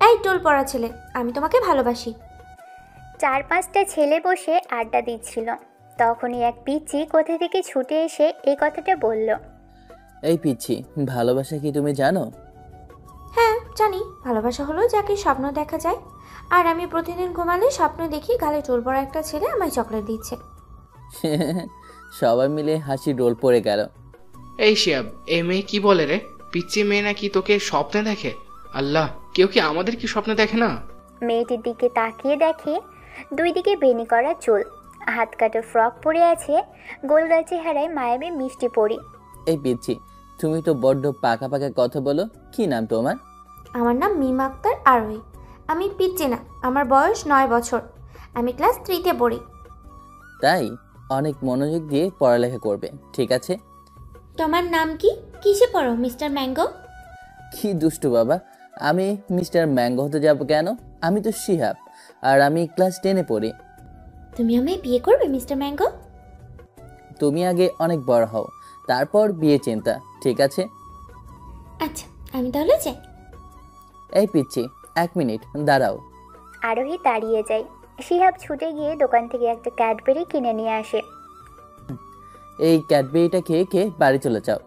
এই টোল পড়া ছেলে, আমি তোমাকে ভালোবাসি। 4-5টা ছেলে বসে আড্ডা দিচ্ছিল। তখনই এক পিচ্চি কোথা থেকে ছুটে এসে এই কথাটা বলল। এই পিচ্ছি, ভালোবাসা কি তুমি জানো? হ্যাঁ জানি, ভালোবাসা হলো যাকে স্বপ্ন দেখা যায়। আর আমি প্রতিদিন ঘুমালে স্বপ্ন দেখি গালে টোল পড়া একটা ছেলে আমায় চকলেট দিচ্ছে। সবাই মিলে হাসি রোল পড়ে গেল। এই শিয়াব, এই মেয়ে কি বলে রে? পিচ্চি মেয়ে নাকি তোকে স্বপ্নে দেখে? আল্লাহ, কেউ কি আমাদের কি স্বপ্নে দেখে না? মেয়েটির দিকে তাকিয়ে দেখে দুই দিকে বেনি করা চুল, হাত কাটা ফ্রক পরে আছে, গোলগাল চেহারায় মায়াবী মিষ্টি পরি। এই পিচ্ছি, তুমি তো বড্ড পাকা পাকা কথা বলো। কি নাম তোমার? আমার নাম মিমা আক্তার আরোহী। আমি পিচ্চি না, আমার বয়স 9 বছর। আমি ক্লাস 3তে পড়ি। তাই? অনেক মনোযোগ দিয়ে পড়ালেখা করবে, ঠিক আছে? তোমার নাম কি? কিসে পড়ো মিস্টার ম্যাঙ্গো? কি দুষ্টু বাবা, আমি মিস্টার ম্যাঙ্গো হতে যাব কেন? আমি তো শিহাব, আর আমি ক্লাস 10-এ পড়ি। তুমি আমায় বিয়ে করবে মিস্টার ম্যাঙ্গো? তুমি আগে অনেক বড় হও, তারপর বিয়ে চিন্তা, ঠিক আছে? আচ্ছা, আমি তাহলে যাই। এই পিচ্ছি, 1 মিনিট দাঁড়াও। আরোহী দাঁড়িয়ে যায়। শিহাব ছুটে গিয়ে দোকান থেকে একটা ক্যাডবেরি কিনে নিয়ে আসে। এই ক্যাডবেরিটা খেয়ে খেয়ে বাড়ি চলে যাও।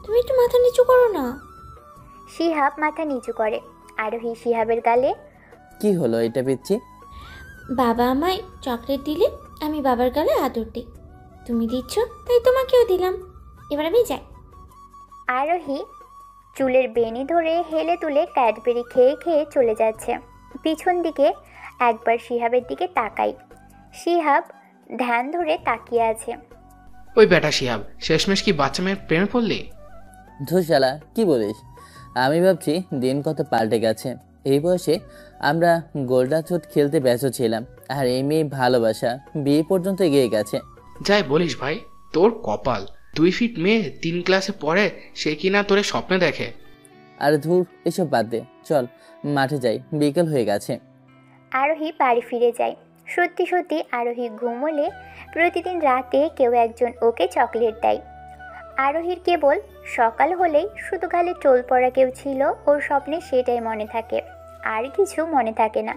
তুমি একটু মাথা নিচু করো না। শিহাব মাথা নিচু করে। আরোহী শিহাবের গালে। কি হলো এটা পিচ্ছি? বাবা আমায় চকলেট দিলে আমি বাবার গালে আদর দিই। তুমি দিচ্ছ তাই তোমাকেও দিলাম। এবার আমি যাই। আরোহী চুলের বেনি ধরে হেলে তুলে ক্যাডবেরি খেয়ে খেয়ে চলে যাচ্ছে। পিছন দিকে একবার শিহাবের দিকে তাকাই। শিহাব ধ্যান ধরে তাকিয়ে আছে। ওই বেটা শিয়াব, শেষমেশ কি বাচ্চা মেয়ের প্রেমে পড়লি? ধুশালা, কি বলিস? আমি ভাবছি দিন কত পাল্টে গেছে। এই বয়সে আমরা গোল্ডা ছুট খেলতে ব্যস্ত ছিলাম, আর এই মেয়ে ভালোবাসা বিয়ে পর্যন্ত এগিয়ে গেছে। যাই বলিস ভাই, তোর কপাল। 2 ফিট মেয়ে 3 ক্লাসে পড়ে, সে কিনা তোরে স্বপ্নে দেখে। আর ধুর, এসব বাদ দে, চল মাঠে যাই, বিকেল হয়ে গেছে। আরোহী বাড়ি ফিরে যায়। সত্যি সত্যি আরোহী ঘুমোলে প্রতিদিন রাতে কেউ একজন ওকে চকলেট দেয়। আরোহীর কেবল সকাল হলেই শুধু গালে টোল পড়া কেউ ছিল ওর স্বপ্নে, সেটাই মনে থাকে, আর কিছু মনে থাকে না।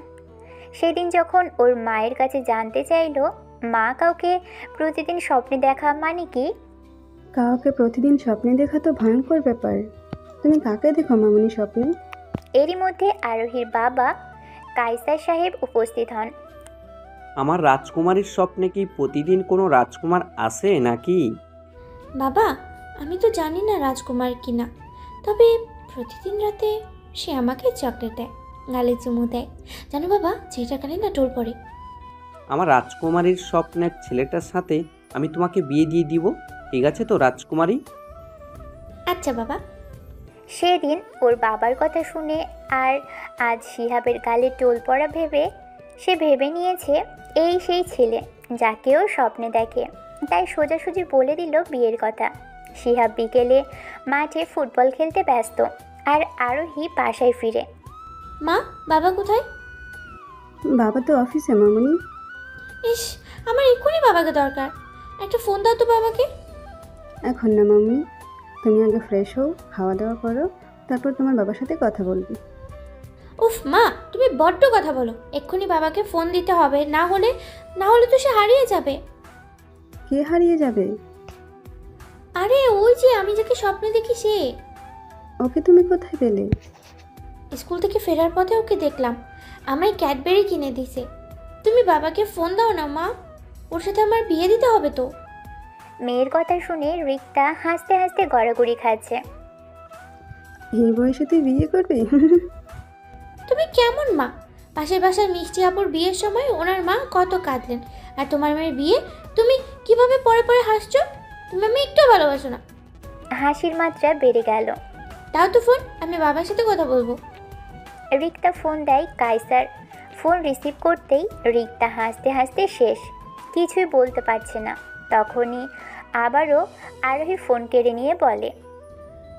সেদিন যখন ওর মায়ের কাছে জানতে চাইলো মা কাউকে প্রতিদিন স্বপ্নে দেখা মানে কি। কাউকে প্রতিদিন স্বপ্নে দেখা তো ভয়ঙ্কর ব্যাপার। তুমি কাকে দেখো মামুনি স্বপ্নে? এরই মধ্যে আরোহীর বাবা কায়সার সাহেব উপস্থিত হন। আমার রাজকুমারীর স্বপ্নে কি প্রতিদিন কোনো রাজকুমার আসে নাকি? বাবা, আমি তো জানি না রাজকুমার কিনা, তবে প্রতিদিন রাতে সে আমাকে চকলেট দেয়, গালে চুমু দেয়। জানো বাবা, যেটা গালে না টোল পড়ে। আমার রাজকুমারীর স্বপ্নের ছেলেটার সাথে আমি তোমাকে বিয়ে দিয়ে দিব, ঠিক আছে তো রাজকুমারী? আচ্ছা বাবা। সেদিন ওর বাবার কথা শুনে আর আজ শিহাবের গালে টোল পড়া ভেবে সে ভেবে নিয়েছে এই সেই ছেলে যাকেও স্বপ্নে দেখে, তাই সোজাসুজি বলে দিল বিয়ের কথা। শিহাব বিকেলে মাঠে ফুটবল খেলতে ব্যস্ত, আর আরোহী বাসায় ফিরে। মা, বাবা কোথায়? বাবা তো অফিসে মামুনি। ইস, আমার এক্ষুনি বাবাকে দরকার। একটা ফোন দাও তো বাবাকে। এখন না মামুনি, তুমি আগে ফ্রেশ হও, খাওয়া দাওয়া করো, তারপর তোমার বাবার সাথে কথা বলবি। উফ মা, তুমি বড্ড কথা বলো। এক্ষুনি বাবাকে ফোন দিতে হবে, না হলে তো সে হারিয়ে যাবে। কে হারিয়ে যাবে? আরে ওই যে আমি যাকে স্বপ্নে দেখি সে। ওকে তুমি কোথায় পেলে? স্কুল থেকে ফেরার পথে ওকে দেখলাম, আমায় ক্যাডবেরি কিনে দিছে। তুমি বাবাকে ফোন দাও না মা, ওর সাথে আমার বিয়ে দিতে হবে তো। মেয়ের কথা শুনে রিক্তা হাসতে হাসতে গড়াগড়ি খাচ্ছে। এই বয়সে তুই বিয়ে করবি? তুমি কেমন মা? পাশের বাসার মিষ্টি আপুর বিয়ের সময় ওনার মা কত কাঁদলেন, আর তোমার মেয়ের বিয়ে তুমি কিভাবে পরে পরে হাসছো? তুমি আমি একটু ভালোবাসো না। হাসির মাত্রা বেড়ে গেল। দাও তো ফোন, আমি বাবার সাথে কথা বলবো। রিক্তা ফোন দেয় কায়সার। ফোন রিসিভ করতেই রিক্তা হাসতে হাসতে শেষ, কিছুই বলতে পারছে না। তখনই আবারও আরোহী ফোন কেড়ে নিয়ে বলে,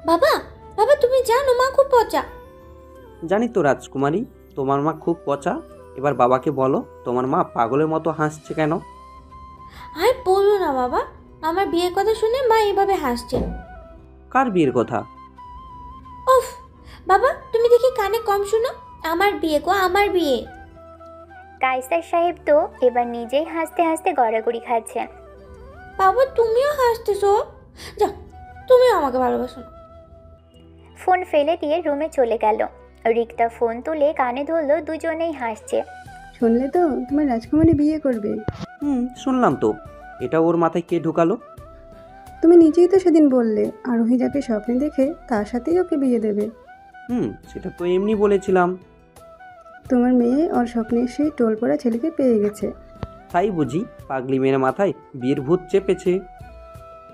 বাবা বাবা, তুমি জানো মা খুব পচা। জানি তো রাজকুমারী, তোমার মা খুব পচা। এবার বাবাকে বলো তোমার মা পাগলের মতো হাসছে কেন? আর বলো না বাবা, আমার বিয়ের কথা শুনে মা এভাবে হাসছে। কার বিয়ের কথা? উফ বাবা, তুমি দেখি কানে কম শুনো। আমার বিয়ে গো, আমার বিয়ে। কায়সার সাহেব তো এবার নিজেই হাসতে হাসতে গড়াগড়ি খাচ্ছেন। বাবা তুমিও হাসতেছো? যাও, তুমিও আমাকে ভালোবাসো না। ফোন ফেলে দিয়ে রুমে চলে গেল। রিক্তা ফোন তুলে কানে ধরলো, দুজনেই হাসছে। শুনলে তো তোমার রাজকুমারী বিয়ে করবে? শুনলাম তো। এটা ওর মাথায় কে ঢুকালো? তুমি নিজেই তো সেদিন বললে আরোহী যাকে স্বপ্নে দেখে তার সাথেই ওকে বিয়ে দেবে। সেটা তো এমনি বলেছিলাম। তোমার মেয়ে ওর স্বপ্নে সেই টোল পড়া ছেলেকে পেয়ে গেছে। তাই বুঝি পাগলি মেয়ের মাথায় বিয়ের ভূত চেপেছে।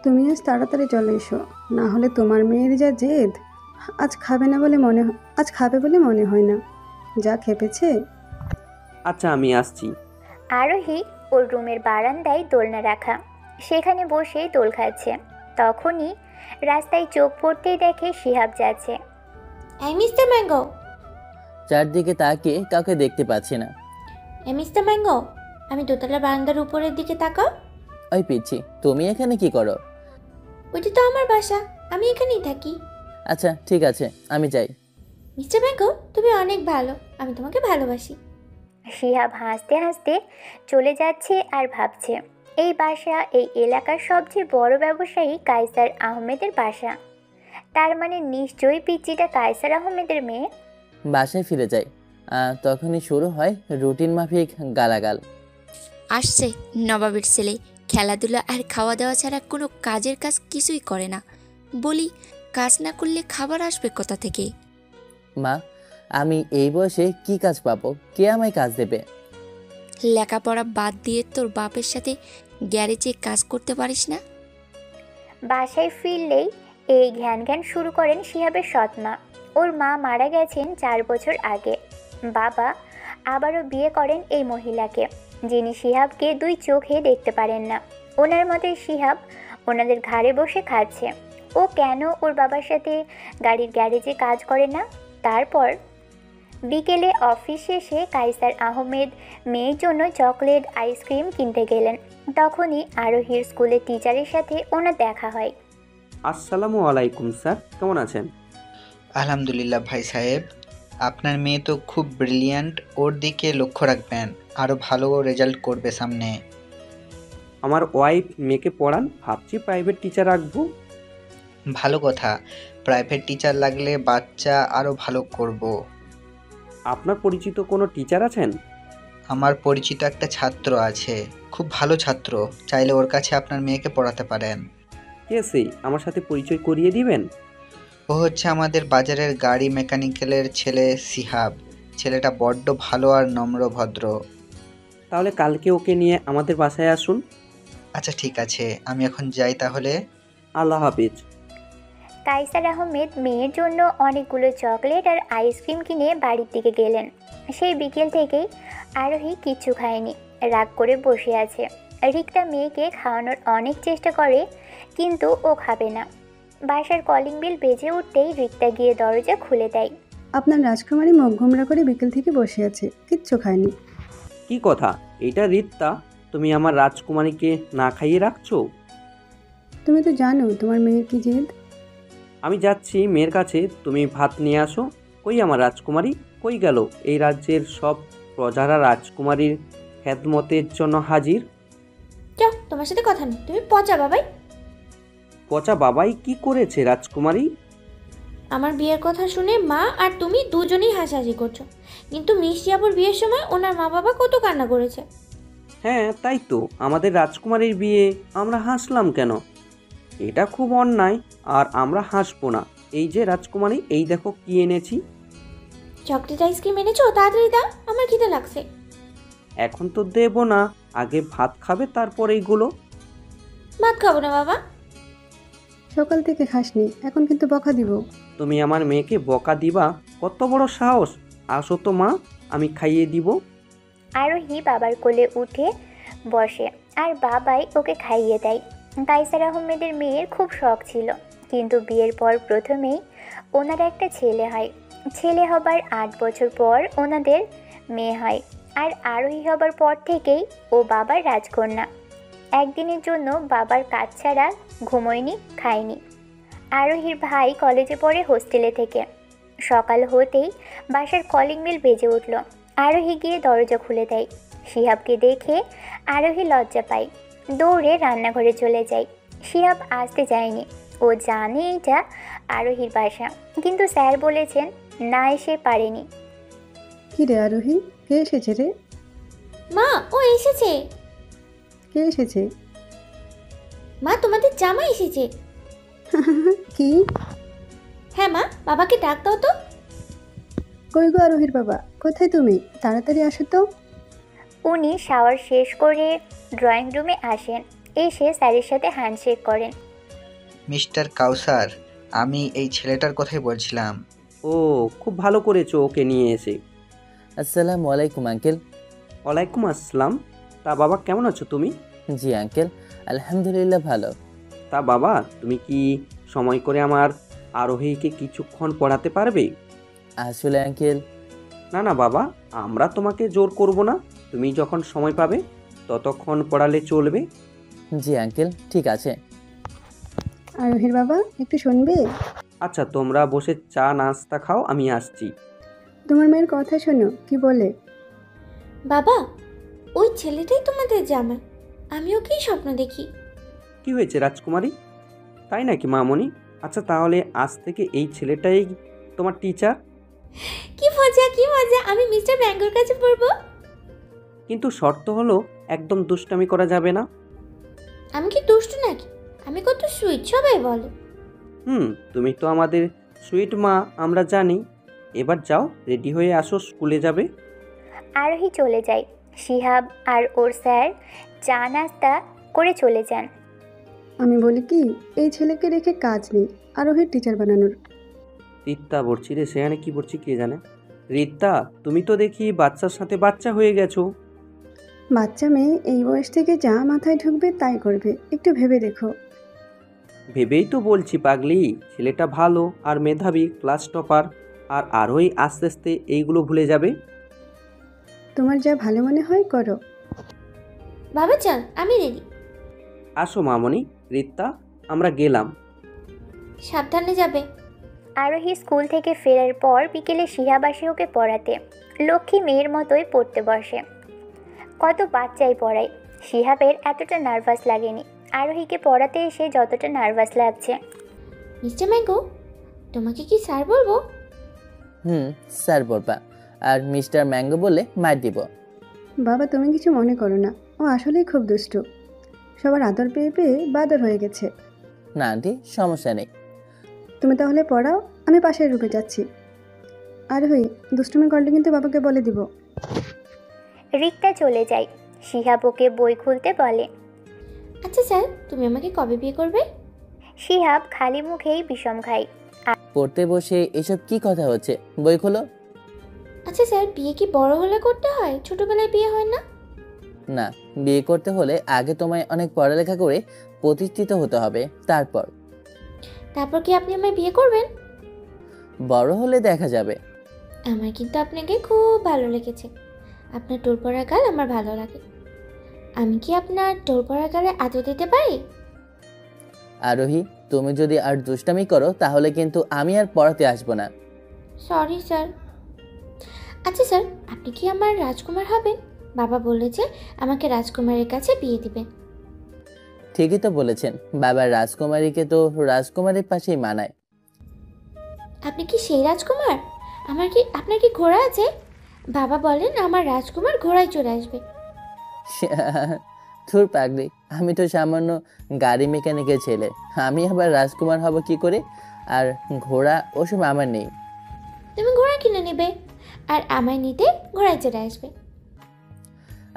তুমি আজ তাড়াতাড়ি চলে এসো, না হলে তোমার মেয়ের যা জেদ, আজ খাবে বলে মনে হয় না, যা খেপেছে। আচ্ছা আমি আসছি। আরোহী ওর রুমের বারান্দায় দোলনা রাখা, সেখানে বসেই দোল খাচ্ছে। তখনই রাস্তায় চোখ পড়তেই দেখে শিহাব যাচ্ছে। এই মিস্টার ম্যাঙ্গো, চারদিকে তাকিয়ে কাউকে দেখতে পাচ্ছি না। এই মিস্টার ম্যাঙ্গো, আমি দোতলা বারান্দার উপরের দিকে তাকাও। ওই পিচ্ছি, তুমি এখানে কি করো? ওইটা তো আমার বাসা, আমি এখানেই থাকি। আচ্ছা ঠিক আছে, আমি যাই। মিস্টার ম্যাঙ্গো, তুমি অনেক ভালো, আমি তোমাকে ভালোবাসি। শিহাব হাসতে হাসতে চলে যাচ্ছে আর ভাবছে, এই বাসা এই এলাকার সবচেয়ে বড় ব্যবসায়ী কায়সার আহমেদের বাসা। তার মানে নিশ্চয়ই পিচ্চিটা কায়সার আহমেদের মেয়ে। বাসায় ফিরে যাই। তখনই শুরু হয় রুটিন মাফিক গালাগাল। আসছে নবাবের ছেলে, খেলাধুলা আর খাওয়া দাওয়া ছাড়া কোনো কাজের কাজ কিছুই করে না। বলি, কাজ না করলে খাবার আসবে কোথা থেকে? মা, আমি এই বয়সে কি কাজ পাবো? কে আমায় কাজ দেবে? লেখাপড়া বাদ দিয়ে তোর বাপের সাথে গ্যারেজে কাজ করতে পারিস না? বাসায় ফিরলেই এই ঘ্যান ঘ্যান শুরু করেন শিহাবের সৎমা। ওর মা মারা গেছেন 4 বছর আগে। বাবা আবারও বিয়ে করেন এই মহিলাকে, যিনি শিহাবকে 2 চোখে দেখতে পারেন না। ওনার মতে শিহাব ওনাদের ঘাড়ে বসে খাচ্ছে। ও কেন ওর বাবার সাথে গাড়ির গ্যারেজে কাজ করে না? তারপর বিকেলে অফিস শেষে কায়সার আহমেদ মেয়ের জন্য চকলেট আইসক্রিম কিনতে গেলেন। তখনই আরোহীর স্কুলের টিচারের সাথে ওনার দেখা হয়। আসসালামু আলাইকুম স্যার, কেমন আছেন? আলহামদুলিল্লাহ ভাই সাহেব, আপনার মেয়ে তো খুব ব্রিলিয়ান্ট, ওর দিকে লক্ষ্য রাখবেন, আরও ভালো রেজাল্ট করবে সামনে। আমার ওয়াইফ মেয়েকে পড়ান, ভাবছি প্রাইভেট টিচার রাখবো। ভালো কথা, প্রাইভেট টিচার লাগলে বাচ্চা আরও ভালো করব। আপনার পরিচিত কোনো টিচার আছেন? আমার পরিচিত একটা ছাত্র আছে, খুব ভালো ছাত্র, চাইলে ওর কাছে আপনার মেয়েকে পড়াতে পারেন। কে সে? আমার সাথে পরিচয় করিয়ে দিবেন? ও হচ্ছে আমাদের বাজারের গাড়ি মেকানিক্যালের ছেলে শিহাব। ছেলেটা বড্ড ভালো আর নম্র ভদ্র। তাহলে কালকে ওকে নিয়ে আমাদের বাসায় আসুন। আচ্ছা ঠিক আছে, আমি এখন যাই তাহলে। আল্লাহ হাফিজ। কায়সার আহমেদ মেয়ের জন্য অনেকগুলো চকলেট আর আইসক্রিম কিনে বাড়ির দিকে গেলেন। সেই বিকেল থেকেই আরোহী কিচ্ছু খায়নি, রাগ করে বসে আছে। রিক্তা মেয়েকে খাওয়ানোর অনেক চেষ্টা করে, কিন্তু ও খাবে না। বাসার কলিং বেল বেজে উঠতেই রিক্তা গিয়ে দরজা খুলে দেয়। আপনার রাজকুমারী মুখ গোমড়া করে বিকেল থেকে বসে আছে, কিচ্ছু খায়নি। কি কথা এটা রিত্তা? তুমি আমার রাজকুমারীকে না খাইয়ে রাখছো? তুমি তো জানো তোমার মেয়ের কি জেদ। আমি যাচ্ছি মেয়ের কাছে, তুমি ভাত নিয়ে আসো। কই আমার রাজকুমারী, কই গেল? এই রাজ্যের সব প্রজারা রাজকুমারীর খেদমতের জন্য হাজির। যাও, তোমার সাথে কথা নেই, তুমি পচা বাবাই। পচা বাবাই কি করেছে রাজকুমারী? আমার বিয়ের কথা শুনে মা আর তুমি দুজনেই হাসাহাসি করছো, কিন্তু মিষ্টি আপুর বিয়ের সময় ওনার মা বাবা কত কান্না করেছে। হ্যাঁ তাই তো, আমাদের রাজকুমারীর বিয়ে আমরা হাসলাম কেন? এটা খুব অন্যায়, আর আমরা হাসবো না। এই যে রাজকুমারী, এই দেখো কি এনেছি। চকলেট আইসক্রিম এনেছো? তাড়াতাড়ি দাও, আমার খিদে লাগছে। এখন তো দেবো না, আগে ভাত খাবে তারপর এইগুলো। ভাত খাবো না বাবা। সকাল থেকে খাসনি, এখন কিন্তু বকা দিব। তুমি আমার মেয়েকে বকা দিবা? কত বড় সাহস! আসো তো মা, আমি খাইয়ে দিব। আরোহী বাবার কোলে উঠে বসে আর বাবাই ওকে খাইয়ে দেয়। কায়সার আহমেদের মেয়ের খুব শখ ছিল, কিন্তু বিয়ের পর প্রথমেই ওনার একটা ছেলে হয়। ছেলে হবার 8 বছর পর ওনাদের মেয়ে হয়, আর আরোহী হবার পর থেকেই ও বাবার রাজকন্যা। একদিনের জন্য বাবার কাজ ছাড়া ঘুমোয়নি, খায়নি। আরোহীর ভাই কলেজে পড়ে হোস্টেলে থেকে। সকাল হতেই বাসার কলিং বেল বেজে উঠল। আরোহী গিয়ে দরজা খুলে দেয়। শিহাবকে দেখে আরোহী লজ্জা পায়, দৌড়ে রান্নাঘরে চলে যায়। শিহাব আসতে যায়নি, ও জানে এটা আরোহীর বাসা, কিন্তু স্যার বলেছেন না এসে পারেনি। কি রে আরোহী, কে এসেছে রে? মা, ও এসেছে। কে এসেছে? মা, তোমাদের জামাই এসেছে। কি? হ্যাঁ মা, বাবাকে ডাক দাও তো। কই গো আরোহীর বাবা, কোথায় তুমি? তাড়াতাড়ি আসো তো। উনি শাওয়ার শেষ করে ড্রয়িং রুমে আসেন, এসে স্যারের সাথে হ্যান্ডশেক করেন। মিস্টার কাউসার, আমি এই ছেলেটার কথাই বলছিলাম। ও, খুব ভালো করেছো ওকে নিয়ে এসে। আসসালামু আলাইকুম আঙ্কেল। ওয়ালাইকুম আসসালাম। তা বাবা, কেমন আছো তুমি? জি আঙ্কেল, আলহামদুলিল্লাহ ভালো। তা বাবা, তুমি কি সময় করে আমার আরোহীকে কিছুক্ষণ পড়াতে পারবে? আসলে আঙ্কেল, না না বাবা, আমরা তোমাকে জোর করব না। তুমি যখন সময় পাবে ততক্ষণ পড়ালে চলবে। জি আঙ্কেল, ঠিক আছে। আরোহীর বাবা, একটু শুনবে? আচ্ছা, তোমরা বসে চা নাস্তা খাও, আমি আসছি। তোমার মেয়ের কথা শোনো, কি বলে। বাবা, ওই ছেলেটাই তোমাদের জামাই। আমি ওকেই স্বপ্ন দেখি। কি হয়েছে রাজকুমারী? তাই নাকি মামনি? আচ্ছা, তাহলে আজ থেকে এই ছেলেটাই তোমার টিচার। কি মজা, কি মজা! আমি মিস্টার ব্যাঙ্গোর কাছে পড়বো। কিন্তু শর্ত হলো একদম দুষ্টামি করা যাবে না। আমি কি দুষ্টু নাকি? আমি কত সুইট, সবাই বলে। তুমি তো আমাদের সুইট মা, আমরা জানি। এবার যাও, রেডি হয়ে আসো, স্কুলে যাবে। আরোহী চলে যায়। শিহাব আর ওর স্যার চা নাস্তা করে চলে যান। আমি বলি কি, এই ছেলেকে রেখে কাজ নেই আরোহীর টিচার বানানোর। রিত্তা বলছি রে, সেখানে কি বলছি কে জানে। রিত্তা, তুমি তো দেখি বাচ্চার সাথে বাচ্চা হয়ে গেছো। বাচ্চা মেয়ে এই বয়স থেকে যা মাথায় ঢুকবে তাই করবে, একটু ভেবে দেখো। ভেবেই তো বলছি পাগলি, ছেলেটা ভালো আর মেধাবী, ক্লাস টপার। আর আরোই আস্তে আস্তে এইগুলো ভুলে যাবে। তোমার যা ভালো মনে হয় করো। বাবা চল, আমি রেডি। আসো মামনি। রিত্তা, আমরা গেলাম। সাবধানে যাবে। আরোহী স্কুল থেকে ফেরার পর বিকেলে শিহাব আসে ওকে পড়াতে। লক্ষ্মী মেয়ের মতোই পড়তে বসে। কত বাচ্চাই পড়ায়, শিহাবের এতটা নার্ভাস লাগেনি আরোহীকে পড়াতে এসে যতটা নার্ভাস লাগছে। মিস্টার ম্যাঙ্গো, তোমাকে কি স্যার বলবো? স্যার বলবা, আর মিস্টার ম্যাঙ্গো বলে মার দিব। বাবা, তুমি কিছু মনে করো না, ও আসলেই খুব দুষ্টু। সবার আদর পেয়ে পেয়ে বাদর হয়ে গেছে। না আন্টি, সমস্যা নেই। তুমি তাহলে পড়াও, আমি পাশের রুমে যাচ্ছি। আর হই, দুষ্টুমি করলে কিন্তু বাবাকে বলে দিব। রিক্তা চলে যায়। শিহাব ওকে বই খুলতে বলে। আচ্ছা স্যার, তুমি আমাকে কবে বিয়ে করবে? শিহাব খালি মুখেই বিষম খায়। পড়তে বসে এসব কি কথা হচ্ছে? বই খোলো। আচ্ছা স্যার, বিয়ে কি বড় হলে করতে হয়? ছোটবেলায় বিয়ে হয় না? না, বিয়ে করতে হলে আগে তোমায় অনেক পড়ালেখা করে প্রতিষ্ঠিত হতে হবে, তারপর। তারপর কি আপনি আমায় বিয়ে করবেন? বড় হলে দেখা যাবে। আমার কিন্তু আপনাকে খুব ভালো লেগেছে। আপনার টোল পড়া গাল আমার ভালো লাগে। আমি কি আপনার টোল পড়া গালে আদর দিতে পারি? আরোহী, তুমি যদি আর দুষ্টামি করো তাহলে কিন্তু আমি আর পড়াতে আসবো না। Sorry sir. আচ্ছা স্যার, আপনি কি আমার রাজকুমার হবেন? বাবা বলেছে আমাকে রাজকুমারের কাছে বিয়ে দিবেন। ঠিকই তো বলেছেন, বাবার রাজকুমারীকে তো রাজকুমারীর পাশেই মানায়। আপনি কি সেই রাজকুমার? আপনার কি ঘোড়া আছে? বাবা বলেন আমার রাজকুমার ঘোড়ায় চলে আসবে। ধুর পাগলি, আমি তো সামান্য গাড়ি মেকানিকের ছেলে, আমি আবার রাজকুমার হব কি করে? আর ঘোড়া ওসব আমার নেই। তুমি ঘোড়া কিনে নেবে আর আমায় নিতে ঘোড়ায় চলে আসবে।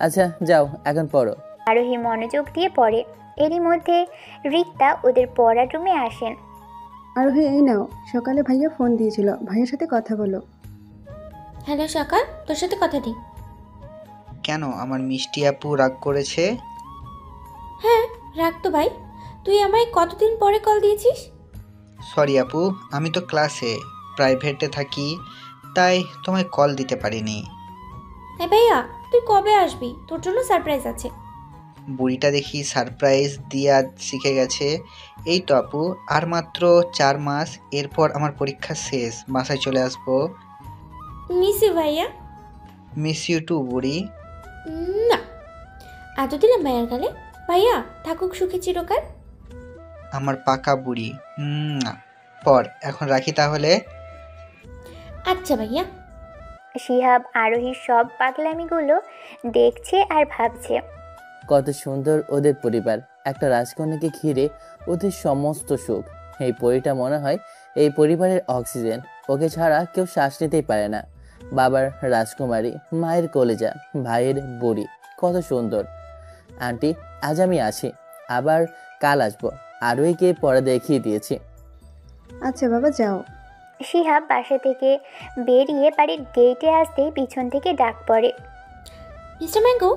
আচ্ছা যাও, এখন পড়ো। আরোহী মনোযোগ দিয়ে পড়ে। এরই মধ্যে রিক্তা ওদের পড়ার রুমে আসেন। আরোহী, এই নাও, সকালে ভাইয়া ফোন দিয়েছিল, ভাইয়ের সাথে কথা বলো। হ্যালো সকাল, তোর সাথে কথা দিই। কেন, আমার মিষ্টি আপু রাগ করেছে? হ্যাঁ, রাখ তো ভাই। তুই আমায় কতদিন পরে কল দিয়েছিস? সরি আপু, আমি তো ক্লাসে প্রাইভেটে থাকি, তাই তোমায় কল দিতে পারিনি। হ্যাঁ ভাইয়া, তুই কবে আসবি? তোর জন্য সারপ্রাইজ আছে। বুড়িটা দেখি সারপ্রাইজ দিয়া শিখে গেছে। এই তো আপু, আর মাত্র 4 মাস, এরপর আমার পরীক্ষা শেষ, বাসায় চলে আসবো। মিসি ভাইয়া। মিস ইউ টু বুড়ি। না, এত দিলাম ভাইয়ার গালে। ভাইয়া থাকুক সুখে চিরকাল। আমার পাকা বুড়ি। না, পর এখন রাখি তাহলে। আচ্ছা ভাইয়া। শিহাব আরোহীর সব পাগলামিগুলো দেখছে আর ভাবছে। কত সুন্দর ওদের পরিবার, একটা রাজকন্যাকে ঘিরে ওদের সমস্ত সুখ। এই পরিটা মনে হয় এই পরিবারের অক্সিজেন, ওকে ছাড়া কেউ শ্বাস নিতেই পারে না। বাবার রাজকুমারী, মায়ের কলেজা, ভাইয়ের বুড়ি, কত সুন্দর। আন্টি, আজ আমি আসি, আবার কাল আসবো। আরোহীকে পরে দেখিয়ে দিয়েছি। আচ্ছা বাবা, যাও। শিহাব বাসা থেকে বেরিয়ে বাড়ির গেটে আসতেই পিছন থেকে ডাক পড়ে। মিস্টার ম্যাঙ্গো,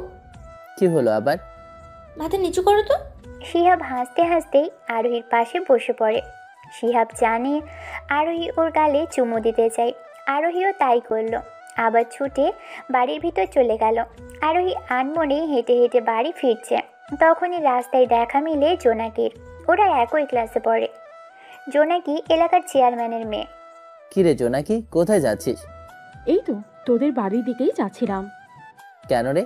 কি হলো আবার? মাথা নিচু করো তো। শিহাব হাসতে হাসতেই আরোহীর পাশে বসে পড়ে। শিহাব জানে আরোহী ওর গালে চুমু দিতে চায়। আরোহীও তাই করলো, আবার ছুটে বাড়ির ভিতর চলে গেল। আরোহী আনমনে হেঁটে হেঁটে বাড়ি ফিরছে, তখনই রাস্তায় দেখা মিলে জোনাকির। ওরা একই ক্লাসে পড়ে। জোনাকি এলাকার চেয়ারম্যানের মেয়ে। কিরে জোনাকি, কোথায় যাচ্ছিস? এই তো তোদের বাড়ির দিকেই যাচ্ছিলাম। কেন রে?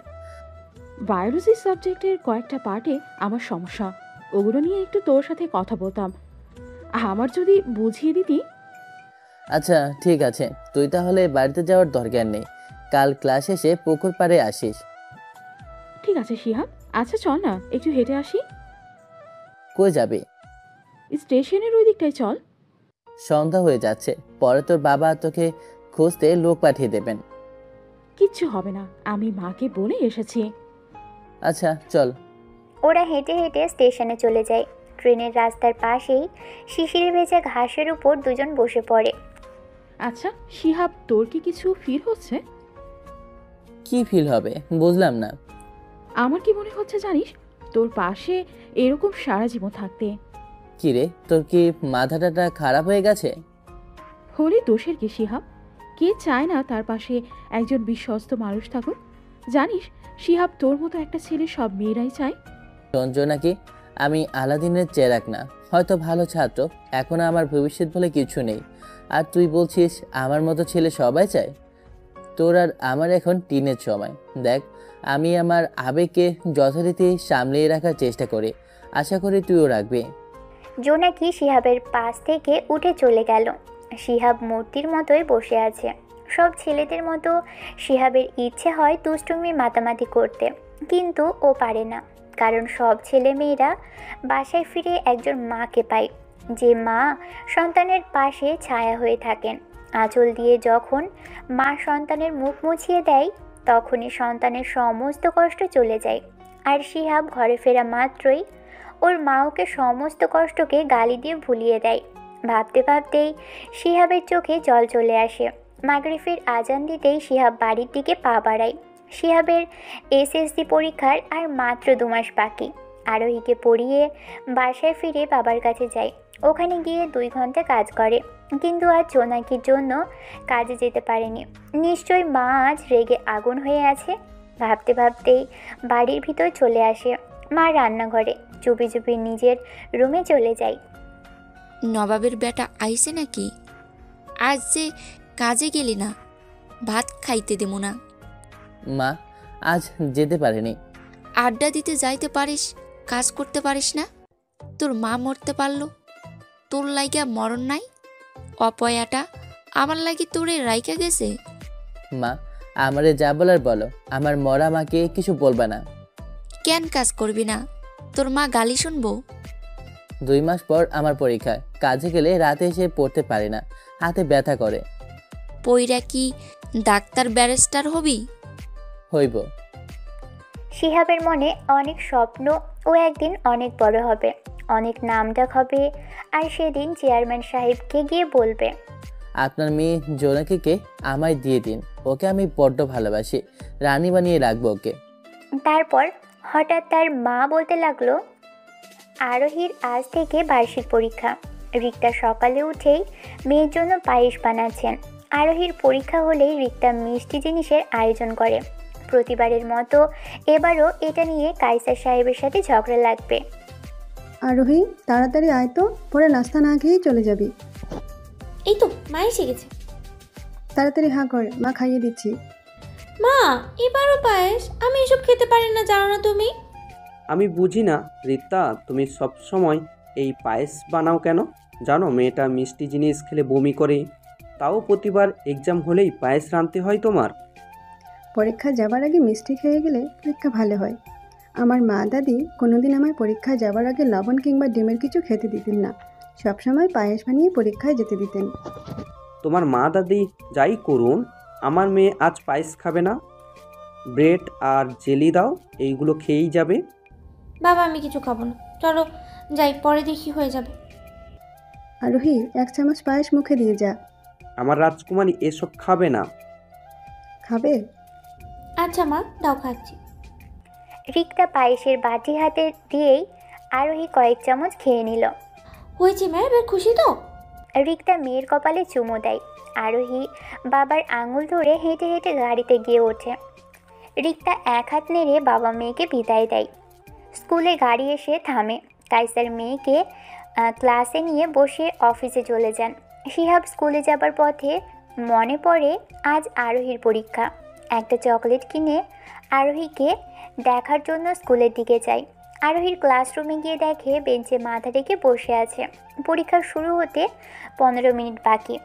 বায়োলজি সাবজেক্টের কয়েকটা পার্টে আমার সমস্যা, ওগুলো নিয়ে একটু তোর সাথে কথা বলতাম। আমার যদি বুঝিয়ে দিতি। আচ্ছা ঠিক আছে, তুই তাহলে বাড়িতে যাওয়ার দরকার নেই, কাল ক্লাস শেষে পুকুর পাড়ে আসিস। ঠিক আছে শিহাব, আচ্ছা চল না একটু হেঁটে আসি। কই যাবি? স্টেশনের ওই দিকটায় চল। সন্ধ্যা হয়ে যাচ্ছে, পরে তোর বাবা তোকে খুঁজতে লোক পাঠিয়ে দেবেন। কিচ্ছু হবে না, আমি মাকে বলে এসেছি। আচ্ছা চল। ওরা হেঁটে হেঁটে স্টেশনে চলে যায়। ট্রেনের রাস্তার পাশেই শিশিরে ভেজা ঘাসের উপর দুজন বসে পড়ে। আচ্ছা শিহাব, তোর কি কিছু ফিল হচ্ছে? কি ফিল হবে বুঝলাম না। আমার কি মনে হচ্ছে জানিস, তোর পাশে এরকম সারা জীবন থাকতে। কি রে, তোর কি মাথাটা খারাপ হয়ে গেছে? হলে দোষের কি শিহাব? কে চায় না তার পাশে একজন বিশ্বস্ত মানুষ থাকুক? জানিস শিহাব, তোর মতো একটা ছেলে সব মেয়েরাই চায়। নাকি আমি আলাদিনের চেরাক না, হয়তো ভালো ছাত্র, এখন আমার ভবিষ্যৎ বলে কিছু নেই, আর তুই বলছিস আমার মতো ছেলে সবাই চায়? তোর আর আমার এখন টিনের সময়। দেখ, আমি আমার আবেগকে যথারীতি সামলিয়ে রাখার চেষ্টা করি, আশা করি তুইও রাখবি। জোনাকি শিহাবের পাশ থেকে উঠে চলে গেল। শিহাব মূর্তির মতোই বসে আছে। সব ছেলেদের মতো শিহাবের ইচ্ছে হয় দুষ্টুমি মাতামাতি করতে, কিন্তু ও পারে না, কারণ সব ছেলে মেয়েরা বাসায় ফিরে একজন মাকে পায়, যে মা সন্তানের পাশে ছায়া হয়ে থাকেন। আঁচল দিয়ে যখন মা সন্তানের মুখ মুছিয়ে দেয়, তখনই সন্তানের সমস্ত কষ্ট চলে যায়। আর শিহাব ঘরে ফেরা মাত্রই ওর মা ওকে সমস্ত কষ্টকে গালি দিয়ে ভুলিয়ে দেয়। ভাবতে ভাবতেই শিহাবের চোখে জল চলে আসে। মাগরিবের আজান দিতেই শিহাব বাড়ির দিকে পা বাড়ায়। শিহাবের এসএসসি পরীক্ষার আর মাত্র 2 মাস বাকি। আরোহীকে পড়িয়ে বাসায় ফিরে বাবার কাছে যায়। ওখানে গিয়ে 2 ঘন্টা কাজ করে, কিন্তু আজ জোনাকির জন্য কাজে যেতে পারেনি। নিশ্চয়ই মা আজ রেগে আগুন হয়ে আছে। ভাবতে ভাবতেই বাড়ির ভিতর চলে আসে। মা রান্নাঘরে, চুপি চুপি নিজের রুমে চলে যায়। নবাবের বেটা আইছে নাকি? আজ যে কাজে গেলি না, ভাত খাইতে দেবো না। মা আজ যেতে পারেনি। আড্ডা দিতে যাইতে পারিস, কাজ করতে পারিস না? তোর মা মরতে পারলো, তোর লাইগা মরণ নাই? অপয়াটা আমার লাগি তোরে রাইকা গেছে। মা আমারে যা বলার বলো, আমার মরা মাকে কিছু বলবা না। কেন কাজ করবি না? তোর মা গালি শুনবো? 2 মাস পর আমার পরীক্ষা, কাজে গেলে রাতে এসে পড়তে পারি না, হাতে ব্যথা করে। পইরা কি ডাক্তার ব্যারিস্টার হবি? হইব। শিহাবের মনে অনেক স্বপ্ন, ও একদিন অনেক বড় হবে, অনেক নামডাক হবে, আর সেদিন চেয়ারম্যান সাহেবকে গিয়ে বলবে, আপনার মেয়ে জোনাকিকে আমায় দিয়ে দিন, ওকে আমি বড্ড ভালোবাসি, রানী বানিয়ে রাখবো ওকে। তারপর হঠাৎ তার মা বলতে লাগলো, আরোহীর আজ থেকে বার্ষিক পরীক্ষা। রিক্তা সকালে উঠেই মেয়ের জন্য পায়েস বানাচ্ছেন। আরোহীর পরীক্ষা হলেই রিক্তা মিষ্টি জিনিসের আয়োজন করে। প্রতিবারের মতো এবারও এটা নিয়ে কাইসার সাহেবের সাথে ঝগড়া লাগবে। আরোহী, তাড়াতাড়ি আয় তো, পরে নাস্তা না খেয়েই চলে যাবি। এই তো মা এসে গেছে। তাড়াতাড়ি হাঁ কর, মা খাইয়ে দিচ্ছি। মা, এবারও পায়েস? আমি এসব খেতে পারি না, জানো না তুমি? আমি বুঝি না রিতা, তুমি সব সময় এই পায়েস বানাও কেন? জানো মেয়েটা মিষ্টি জিনিস খেলে বমি করে, তাও প্রতিবার এক্সাম হলেই পায়েস রাঁধতে হয় তোমার। পরীক্ষা যাবার আগে মিষ্টি খেয়ে গেলে পরীক্ষা ভালো হয়। আমার মা দাদি কোনোদিন আমার পরীক্ষায় যাবার আগে লবণ কিংবা ডিমের কিছু খেতে দিতেন না, সবসময় পায়েস বানিয়ে পরীক্ষায় যেতে দিতেন। তোমার মা দাদি যাই করুন, আমার মেয়ে আজ পায়েস খাবে না। ব্রেড আর জেলি দাও, এইগুলো খেয়েই যাবে। বাবা, আমি কিছু খাবো না, চলো যাই, পরে দেখি হয়ে যাবে। আরোহী, 1 চামচ পায়েস মুখে দিয়ে যা। আমার রাজকুমারী এসব খাবে না। খাবে? আচ্ছা মা, দাও, খাচ্ছি। রিক্তা পায়েসের বাটি হাতে দিয়েই আরোহী কয়েক চামচ খেয়ে নিল। হয়েছে মা, এবার খুশি তো? রিক্তা মেয়ের কপালে চুমু দেয়। আরোহী বাবার আঙুল ধরে হেঁটে হেঁটে গাড়িতে গিয়ে ওঠে। রিক্তা এক হাত নেড়ে বাবা মেয়েকে বিদায় দেয়। স্কুলে গাড়ি এসে থামে। কাইসার মেয়েকে ক্লাসে নিয়ে বসে অফিসে চলে যান। শিহাব স্কুলে যাবার পথে মনে পড়ে আজ আরোহীর পরীক্ষা। একটা চকলেট কিনে আরোহীকে দেখার জন্য স্কুলের দিকে যায়। আরোহীর ক্লাসরুমে গিয়ে দেখে বেঞ্চে মাথা রেখে বসে আছে। পরীক্ষা শুরু হতে 15 মিনিট বাকি।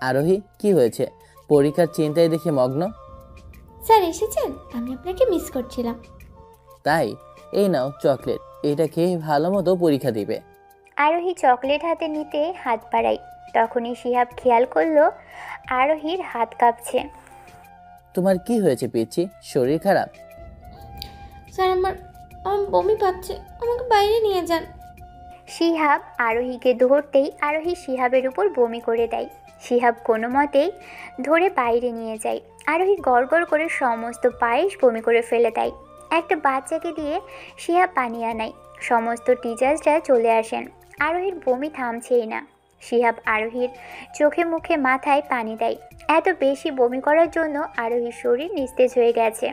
আরোহী, কি হয়েছে? পরীক্ষার চিন্তায় দেখে মগ্ন। স্যার এসেছেন? আমি আপনাকে মিস করছিলাম। তাই? এই নাও চকলেট, এটা খেয়ে ভালো মতো পরীক্ষা দিবে। আরোহী চকলেট হাতে নিতে হাত বাড়ায়। তখনই শিহাব খেয়াল করলো আরোহীর হাত কাঁপছে। তোমার কি হয়েছে পিচ্ছি? শরীর খারাপ? স্যার, আমার বমি পাচ্ছে, আমাকে বাইরে নিয়ে যান। শিহাব আরোহীকে ধরতেই আরোহী শিহাবের উপর বমি করে দেয়। শিহাব কোনো মতেই ধরে বাইরে নিয়ে যায়। আরোহী গড়গড় করে সমস্ত পায়েস বমি করে ফেলে দেয়। একটা বাচ্চাকে দিয়ে শিহাব পানি আনায়। সমস্ত টিচার্সরা চলে আসেন। আরোহীর বমি থামছেই না। শিহাব আরোহীর চোখে মুখে মাথায় পানি দেয়। এত বেশি বমি করার জন্য আরোহীর শরীর নিস্তেজ হয়ে গেছে।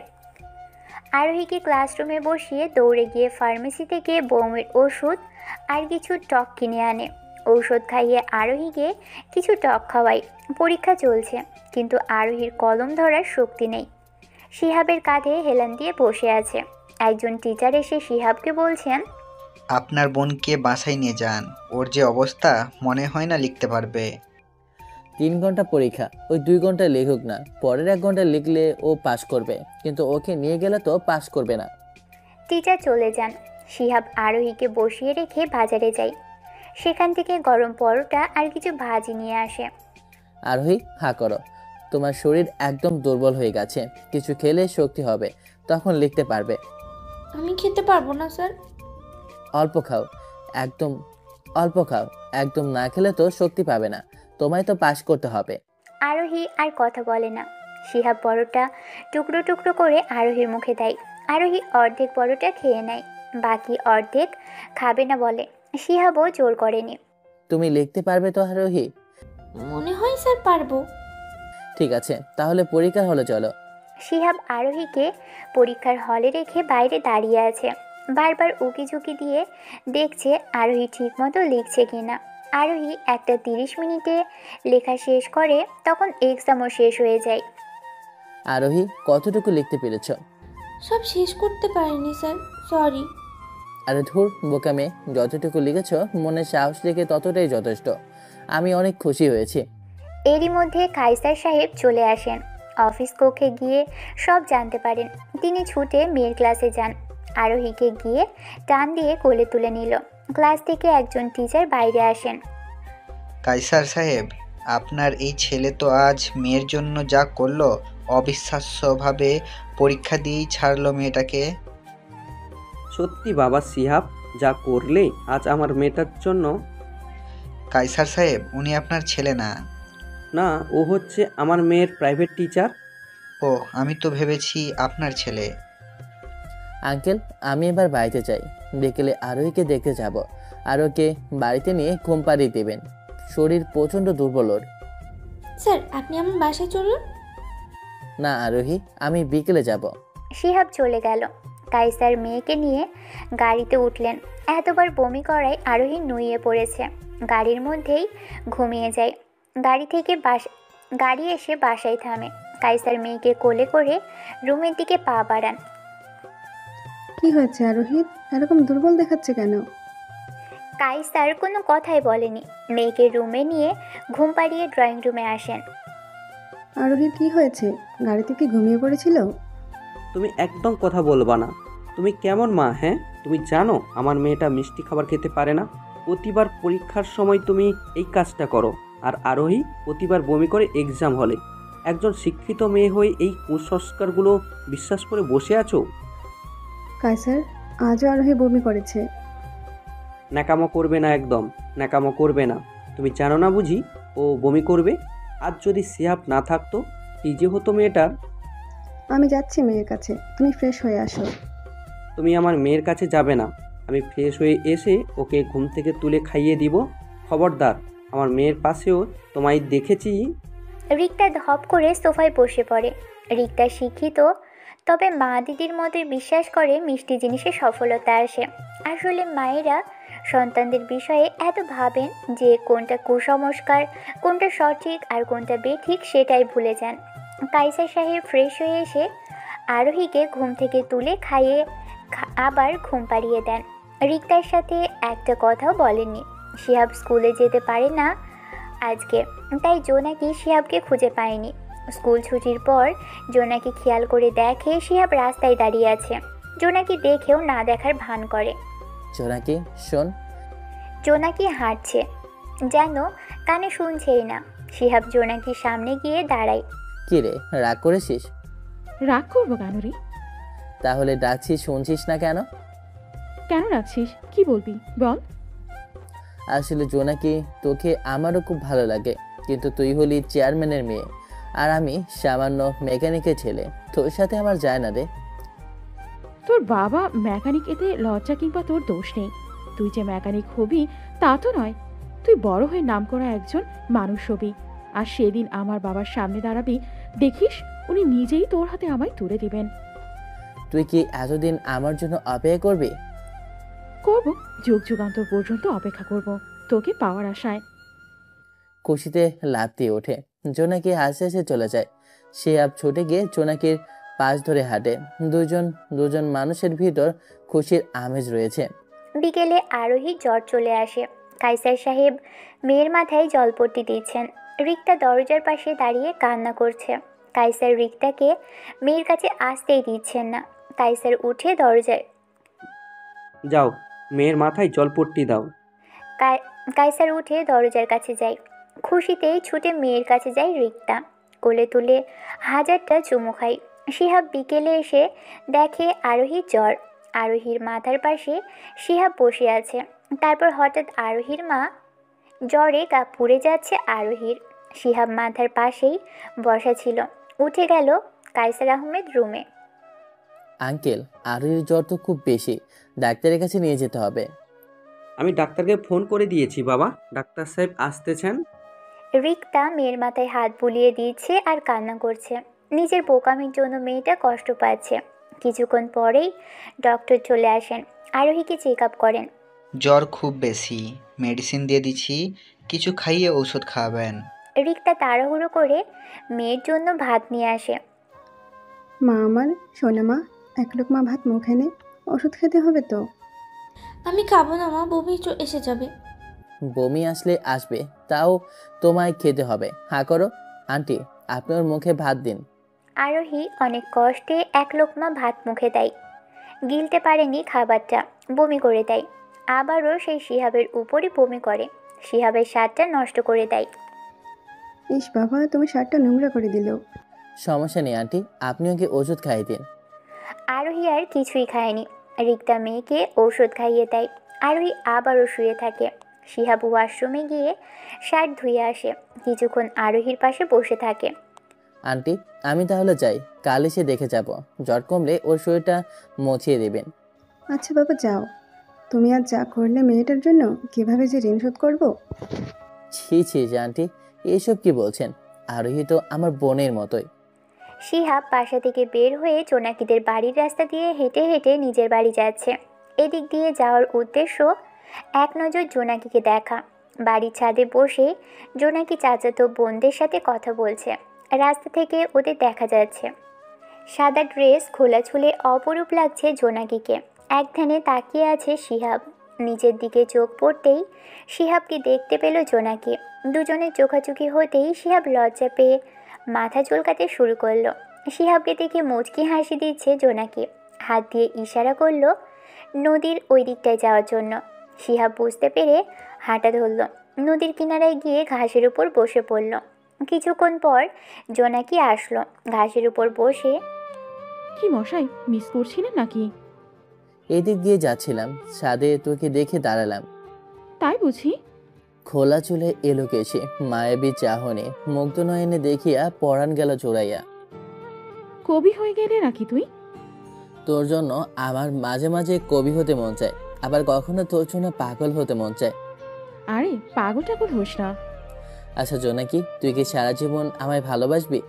আরোহীকে ক্লাসরুমে বসিয়ে দৌড়ে গিয়ে ফার্মেসি থেকে বমির ওষুধ আর কিছু টক কিনে আনে। ঔষধ খাইয়ে আরোহীকে কিছু টক খাওয়ায়। পরীক্ষা চলছে, কিন্তু আরোহীর কলম ধরার শক্তি নেই। শিহাবের কাঁধে হেলান দিয়ে বসে আছে। একজন টিচার এসে শিহাবকে বলছেন, আপনার বোনকে বাসায় নিয়ে যান, ওর যে অবস্থা মনে হয় না লিখতে পারবে। 3 ঘন্টা পরীক্ষা, ওই 2 ঘন্টা লিখুক না, পরের 1 ঘন্টা লিখলে ও পাস করবে, কিন্তু ওকে নিয়ে গেলে তো পাস করবে না। টিচার চলে যান। শিহাব আরোহীকে বসিয়ে রেখে বাজারে যায়। সেখান থেকে গরম পরোটা আর কিছু ভাজি নিয়ে আসে। আরোহী, হা করো, তোমার শরীর একদম দুর্বল হয়ে গেছে, কিছু খেলে শক্তি হবে, তখন লিখতে পারবে। আমি খেতে পারবো না স্যার। অল্প খাও, একদম অল্প খাও, একদম না খেলে তো শক্তি পাবে না, তোমায় তো পাস করতে হবে। আরোহী আর কথা বলে না। শিহাব পরোটা টুকরো টুকরো করে আরোহীর মুখে দেয়। আরোহী অর্ধেক পরোটা খেয়ে নেয়, বাকি অর্ধেক খাবে না বলে। শিহাবও জোর করেনি। তুমি লিখতে পারবে তো আরোহী? মনে হয় স্যার পারবো। ঠিক আছে, তাহলে পরীক্ষার হলে চলো। শিহাব আরোহীকে পরীক্ষার হলে রেখে বাইরে দাঁড়িয়ে আছে। বারবার উকি ঝুঁকি দিয়ে দেখছে আরোহী ঠিকমতো লিখছে কিনা। আরোহী একটা 30 মিনিটে লেখা শেষ করে, তখন এক্সামও শেষ হয়ে যায়। আরোহী, কতটুকু লিখতে পেরেছ? সব শেষ করতে পারিনি স্যার, সরি। আরে ধুর বোকামে, যতটুকু লিখেছ মনে সাহস রেখে ততটাই যথেষ্ট। আমি অনেক খুশি হয়েছি। এরই মধ্যে কাইসার সাহেব চলে আসেন। অফিস কক্ষে গিয়ে সব জানতে পারেন। তিনি ছুটে মেয়ের ক্লাসে যান। আরোহীকে গিয়ে টান দিয়ে কোলে তুলে নিল। ক্লাস থেকে একজন টিচার বাইরে আসেন। কাইসার সাহেব, আপনার এই ছেলে তো আজ মেয়ের জন্য যা করলো, অবিশ্বাস্যভাবে পরীক্ষা দিয়েই ছাড়লো মেয়েটাকে। সত্যি বাবা শিহাব, যা করলে আজ আমার মেয়েটার জন্য। কাইসার সাহেব, উনি আপনার ছেলে না। না, ও হচ্ছে আমার মেয়ের প্রাইভেট টিচার। ও, আমি তো ভেবেছি আপনার ছেলে। আঙ্কেল, আমি এবার বাড়িতে চাই, বিকেলে আরোহীকে দেখতে যাব। আর ওকে বাড়িতে নিয়ে ঘুম পাড়িয়ে দেবেন, শরীর প্রচণ্ড দুর্বল ওর। স্যার, আপনি আমার বাসায় চলুন। না আরোহী, আমি বিকেলে যাব। শিহাব চলে গেল। কাইসার মেয়েকে নিয়ে গাড়িতে উঠলেন। এতবার বমি করায় আরোহী নুয়ে পড়েছে। গাড়ির মধ্যেই ঘুমিয়ে যায়। গাড়ি এসে বাসায় থামে। কাইসার মেয়েকে কোলে করে রুমের দিকে পা বাড়ান। কি হয়েছে আরোহিত, এরকম দুর্বল দেখাচ্ছে কেন? কাইসার কোনো কথাই বলেনি। মেয়েকে রুমে নিয়ে ঘুম পাড়িয়ে ড্রয়িং রুমে আসেন। আরোহীর কি হয়েছে? গাড়িতে কি ঘুমিয়ে পড়েছিল? তুমি একদম কথা বলবা না। তুমি কেমন মা? হ্যাঁ, তুমি জানো আমার মেয়েটা মিষ্টি খাবার খেতে পারে না। প্রতিবার পরীক্ষার সময় তুমি এই কাজটা করো। আর আরোহী প্রতিবার বমি করে এক্সাম হলে। একজন শিক্ষিত মেয়ে হয়ে এই কুসংস্কারগুলো বিশ্বাস করে বসে আছো? কাইসার, আজও আরোহী বমি করেছে। ন্যাকামো করবে না, একদম ন্যাকামো করবে না। তুমি জানো না বুঝি ও বমি করবে? আজ যদি শিহাব না থাকতো কি যে হতো মেয়েটার। আমি যাচ্ছি মেয়ের কাছে, তুমি ফ্রেশ হয়ে আসো। তুমি আমার মেয়ের কাছে যাবে না। আমি ফ্রেশ হয়ে এসে ওকে ঘুম থেকে তুলে খাইয়ে দিব। খবরদার, আমার মেয়ের পাশেও তোমায় দেখেছি। রিক্তা ধপ করে সোফায় বসে পড়ে। রিক্তা শিক্ষিত, তবে মা দিদির মতোই বিশ্বাস করে মিষ্টি জিনিসে সফলতা আসে। আসলে মায়েরা সন্তানদের বিষয়ে এত ভাবেন যে কোনটা কুসংস্কার, কোনটা সঠিক আর কোনটা বেঠিক সেটাই ভুলে যান। কাইসার সাহেব ফ্রেশ হয়ে এসে আরোহীকে ঘুম থেকে তুলে খাইয়ে আবার ঘুম পাড়িয়ে দেন। রিক্তার সাথে একটা কথাও বলেননি। শিহাব স্কুলে যেতে পারে না আজকে, তাই জোনাকি শিহাবকে খুঁজে পায়নি। স্কুল ছুটির পর জোনাকি খেয়াল করে দেখে শিহাব রাস্তায় দাঁড়িয়ে আছে। জোনাকি দেখেও না দেখার ভান করে। জোনাকি শোন। জোনাকি হাঁটছে, যেন কানে শুনছেই না। শিহাব জোনাকির সামনে গিয়ে দাঁড়ায়। কি রে, রাগ করেছিস? রাগ করবো কেন রে? তাহলে ডাকছিস শুনছিস না কেন? কেন রাখছিস? কি বলবি বল। আসলে জোনাকি, তোকে আমারও খুব ভালো লাগে, কিন্তু তুই হলি চেয়ারম্যানের মেয়ে আর আমি সামান্য মেকানিকের ছেলে। তোর সাথে আমার যায় না রে। তোর বাবা মেকানিক, এতে লজ্জা কিংবা তোর দোষ নেই। তুই যে মেকানিক হবি তা তো নয়। তুই বড় হয়ে নামকরা একজন মানুষ হবি, আর সেদিন আমার বাবার সামনে দাঁড়াবি, দেখিস উনি নিজেই তোর হাতে আমায় তুলে দিবেন। তুই কি এতদিন আমার জন্য অপেক্ষা করবি? করবো, যুগ যুগান্তর পর্যন্ত অপেক্ষা করব তোকে পাওয়ার আশায়। খুশিতে লাফ দিয়ে ওঠে। জোনাকি হাসতে হাসতে চলে যায়। সে আব ছুটে গিয়ে জোনাকির পাশ ধরে হাঁটে। দুজন মানুষের ভিতর খুশির আমেজ রয়েছে। বিকেলে আরোহী জ্বর চলে আসে। কাইসার সাহেব মেয়ের মাথায় জলপট্টি দিচ্ছেন। রিক্তা দরজার পাশে দাঁড়িয়ে কান্না করছে। কাইসার রিক্তাকে মেয়ের কাছে আসতেই দিচ্ছেন না। কাইসার উঠে দরজায় যাও, মেয়ের মাথায় জলপট্টি দাও। কাইসার উঠে দরজার কাছে যায়। খুশিতেই ছুটে মেয়ের কাছে যায় রিক্তা। কোলে তুলে হাজারটা চুমু খায়। শিহাব বিকেলে এসে দেখে আরোহীর জ্বর। আরোহীর মাথার পাশে শিহাব বসে আছে। তারপর হঠাৎ আরোহীর মা জ্বরে গা পুড়ে যাচ্ছে আরোহীর। শিহাব মাথার পাশেই বসা ছিল। উঠে গেল কাইসার আহমেদ রুমে। আঙ্কেল, আরোহীর জ্বর তো খুব বেশি, ডাক্তারের কাছে নিয়ে যেতে হবে। আমি ডাক্তারকে ফোন করে দিয়েছি বাবা, ডাক্তার সাহেব আসতেছেন। রিক্তা মেয়ের মাথায় হাত বুলিয়ে দিচ্ছে আর কান্না করছে। নিজের বোকামির জন্য মেয়েটা কষ্ট পাচ্ছে। কিছুক্ষণ পরেই ডক্টর চলে আসেন, আরোহীকে চেক আপ করেন। জ্বর খুব বেশি, মেডিসিন দিয়ে দিচ্ছি, কিছু খাইয়ে ঔষধ খাওয়াবেন। রিক্তা তাড়াহুড়ো করে মেয়ের জন্য ভাত নিয়ে আসে। মা আমার, সোনা মা, এক লোকমা ভাত মুখে নে, ওষুধ খেতে হবে তো। আমি খাবো না মা, বমি এসে যাবে। বমি আসলে আসবে, তাও তোমায় খেতে হবে। হা করো। আন্টি, আপনি ওর মুখে ভাত দিন। আরোহী অনেক কষ্টে এক লোকমা ভাত মুখে দেয়। গিলতে পারেনি খাবারটা, বমি করে দেয়। আবারও সেই শিহাবের উপরই বমি করে। শিহাবের স্বাদটা নষ্ট করে দেয়। ইস বাবা, তুমি শার্টটা নোংরা করে দিল। সমস্যা নেই আন্টি, আপনি ওকে ওষুধ খাইয়ে দিন। আরোহী আর কিছুই খায়নি। রিক্তা মেয়েকে ঔষধ খাইয়ে দেয়। আরোহী আবারও শুয়ে থাকে। শিহাব ওয়াশরুমে গিয়ে শার্ট ধুয়ে আসে। কিছুক্ষণ আরোহীর পাশে বসে থাকে। আন্টি, আমি তাহলে যাই, কাল এসে দেখে যাব। জ্বর কমলে ওর শরীরটা মুছিয়ে দেবেন। আচ্ছা বাবা যাও, তুমি আজ যা করলে মেয়েটার জন্য, কিভাবে যে ঋণ শোধ করবো। ছি ছি যে আন্টি, এইসব কি বলছেন? আরোহী তো আমার বোনের মতোই। শিহাব বাসা থেকে বের হয়ে জোনাকিদের বাড়ির রাস্তা দিয়ে হেঁটে হেঁটে নিজের বাড়ি যাচ্ছে। এদিক দিয়ে যাওয়ার উদ্দেশ্য এক নজর জোনাকিকে দেখা। বাড়ির ছাদে বসে জোনাকি চাচাতো বোনদের সাথে কথা বলছে। রাস্তা থেকে ওদের দেখা যাচ্ছে। সাদা ড্রেস খোলা ছুলে অপরূপ লাগছে জোনাকিকে। এক ধ্যানে তাকিয়ে আছে শিহাব। নিচের দিকে চোখ পড়তেই শিহাবকে দেখতে পেল জোনাকি। দুজনের চোখাচোখি হতেই শিহাব লজ্জা পেয়ে মাথা চুলকাতে শুরু করলো। শিহাবকে দেখে মুচকি হাসি দিচ্ছে জোনাকি। হাত দিয়ে ইশারা করলো নদীর ওই দিকটায় যাওয়ার জন্য। শিহাব বুঝতে পেরে হাঁটা ধরল। নদীর কিনারায় গিয়ে ঘাসের উপর বসে পড়ল। কিছুক্ষণ পর জোনাকি আসলো। ঘাসের উপর বসে, কি মশাই, মিস করছিলেন নাকি? এদিক দিয়ে যাচ্ছিলাম, ছাদে তোকে দেখে দাঁড়ালাম। তাই বুঝি? খোলা চুলে এলো কেশে, মায়াবী চাহনে মুগ্ধ নয়নে দেখিয়া পরাণ গেল চোরাইয়া। কবি হয়ে গেলে নাকি তুই? তোর জন্য আমার মাঝে মাঝে কবি হতে মন চায়, আবার কখনো তোর জন্য পাগল হতে মন চায়। আরে পাগল টাগল হোস না। আচ্ছা জোনাকি, তুই কি সারা জীবন আমায় ভালোবাসবি?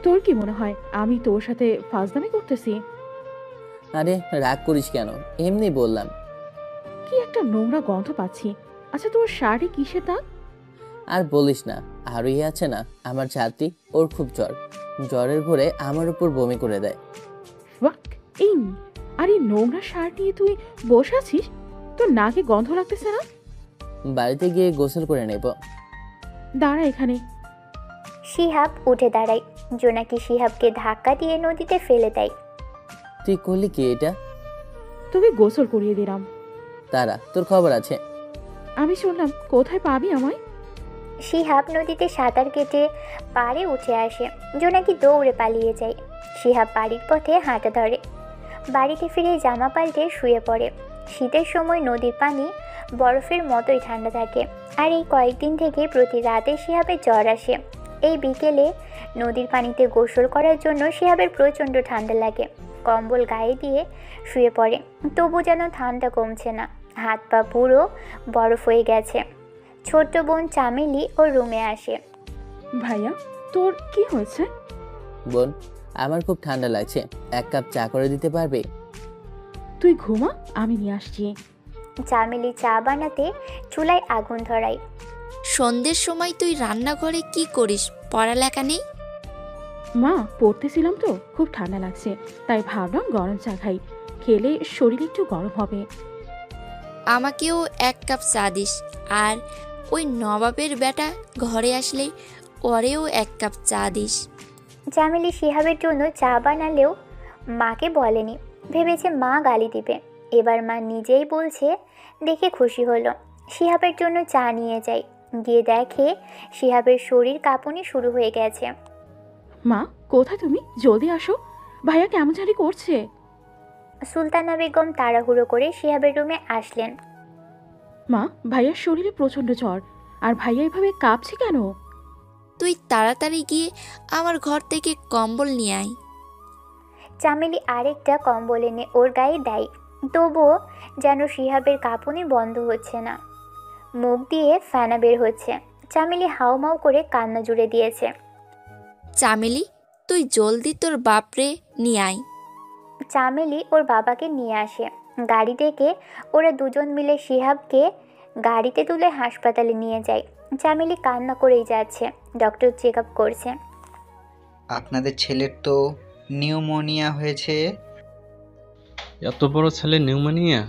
তোর কি মনে হয় আমি তোর সাথে ফাজলামি করতেছি? আরে রাগ করিস কেন, এমনি বললাম। কি একটা নোংরা গন্ধ পাচ্ছি। আচ্ছা তোর শার্টে কিসের দাগ? আর বলিস না, আরই আছে না আমার ছাত্রী, ওর খুব জ্বর। জ্বরের ভরে আমার উপর বমি করে দেয়। ওয়াক, এই আরে নোংরা শার্ট নিয়ে তুই বসে আছিস? তোর নাকে গন্ধ লাগতেছে না? বাড়িতে গিয়ে গোসল করে নেব। দাঁড়া এখানে। শিহাব উঠে দাঁড়ায়। জোনাকি শিহাবকে ধাক্কা দিয়ে নদীতে ফেলে দেয়। তুই করলি কি এটা? তোকে গোসল করিয়ে দিলাম। তারা তোর খবর আছে? আমি শুনলাম, কোথায় পাবি আমায়? শিহাব নদীতে সাঁতার কেটে পাড়ে উঠে আসে। জোনাকি দৌড়ে পালিয়ে যায়। শিহাব বাড়ির পথে হাঁটা ধরে। বাড়িতে ফিরে জামা পাল্টে শুয়ে পড়ে। শীতের সময় নদীর পানি বরফের মতোই ঠান্ডা থাকে। আর এই কয়েকদিন থেকে প্রতি রাতে শিহাবের জ্বর আসে। এই বিকেলে নদীর পানিতে গোসল করার জন্য শিহাবের প্রচণ্ড ঠান্ডা লাগে। কম্বল গায়ে দিয়ে শুয়ে পড়ে, তবু যেন ঠান্ডা কমছে না। হাত পা পুরো বরফ হয়ে গেছে। ছোট্ট বোন চামেলি ওর রুমে আসে। ভাইয়া, তোর কি হয়েছে? বোন, আমার খুব ঠান্ডা লাগছে, এক কাপ চা করে দিতে পারবে? তুই ঘুমা, আমি নিয়ে আসছি। চামেলি চা বানাতে চুলায় আগুন ধরায়। সন্ধ্যের সময় তুই রান্নাঘরে কি করিস? পড়ালেখা নেই? মা, পড়তেছিলাম তো, খুব ঠান্ডা লাগছে, তাই ভাবলাম গরম চা খাই, খেলে শরীর একটু গরম হবে। আমাকেও এক কাপ চা দিস। আর ওই নবাবের বেটা ঘরে আসলে ওরেও এক কাপ চা দিস। চামেলি শিহাবের জন্য চা বানালেও মাকে বলেনি, ভেবেছে মা গালি দিবে। এবার মা নিজেই বলছে দেখে খুশি হলো। শিহাবের জন্য চা নিয়ে যায়। গিয়ে দেখে শিহাবের শরীর কাঁপুনি শুরু হয়ে গেছে। মা, কোথায় তুমি? জলদি আসো, ভাইয়া কেমন জানি করছে। সুলতানা বেগম তাড়াহুড়ো করে শিহাবের রুমে আসলেন। মা, ভাইয়ার শরীরে প্রচণ্ড জ্বর, আর ভাইয়া এভাবে কাঁপছে কেন? তুই তাড়াতাড়ি গিয়ে আমার ঘর থেকে কম্বল নিয়ে আয়। চামেলি আরেকটা কম্বল এনে ওর গায়ে দেয়। তবুও যেন শিহাবের কাঁপুনি বন্ধ হচ্ছে না। মুখ দিয়ে ফেনা বের হচ্ছে। চামেলি হাউমাউ করে কান্না জুড়ে দিয়েছে। চামেলি, তুই জলদি তোর বাপরে নিয়ে আয়। চামেলি ওর বাবাকে নিয়ে আসে। গাড়ি ডেকে ওরা দুজন মিলে শিহাবকে গাড়িতে তুলে হাসপাতালে নিয়ে যায়। চামেলি কান্না করেই যাচ্ছে। ডক্টর চেক আপ করছে। আপনাদের ছেলের তো নিউমোনিয়া হয়েছে। এত বড় ছেলে নিউমোনিয়া?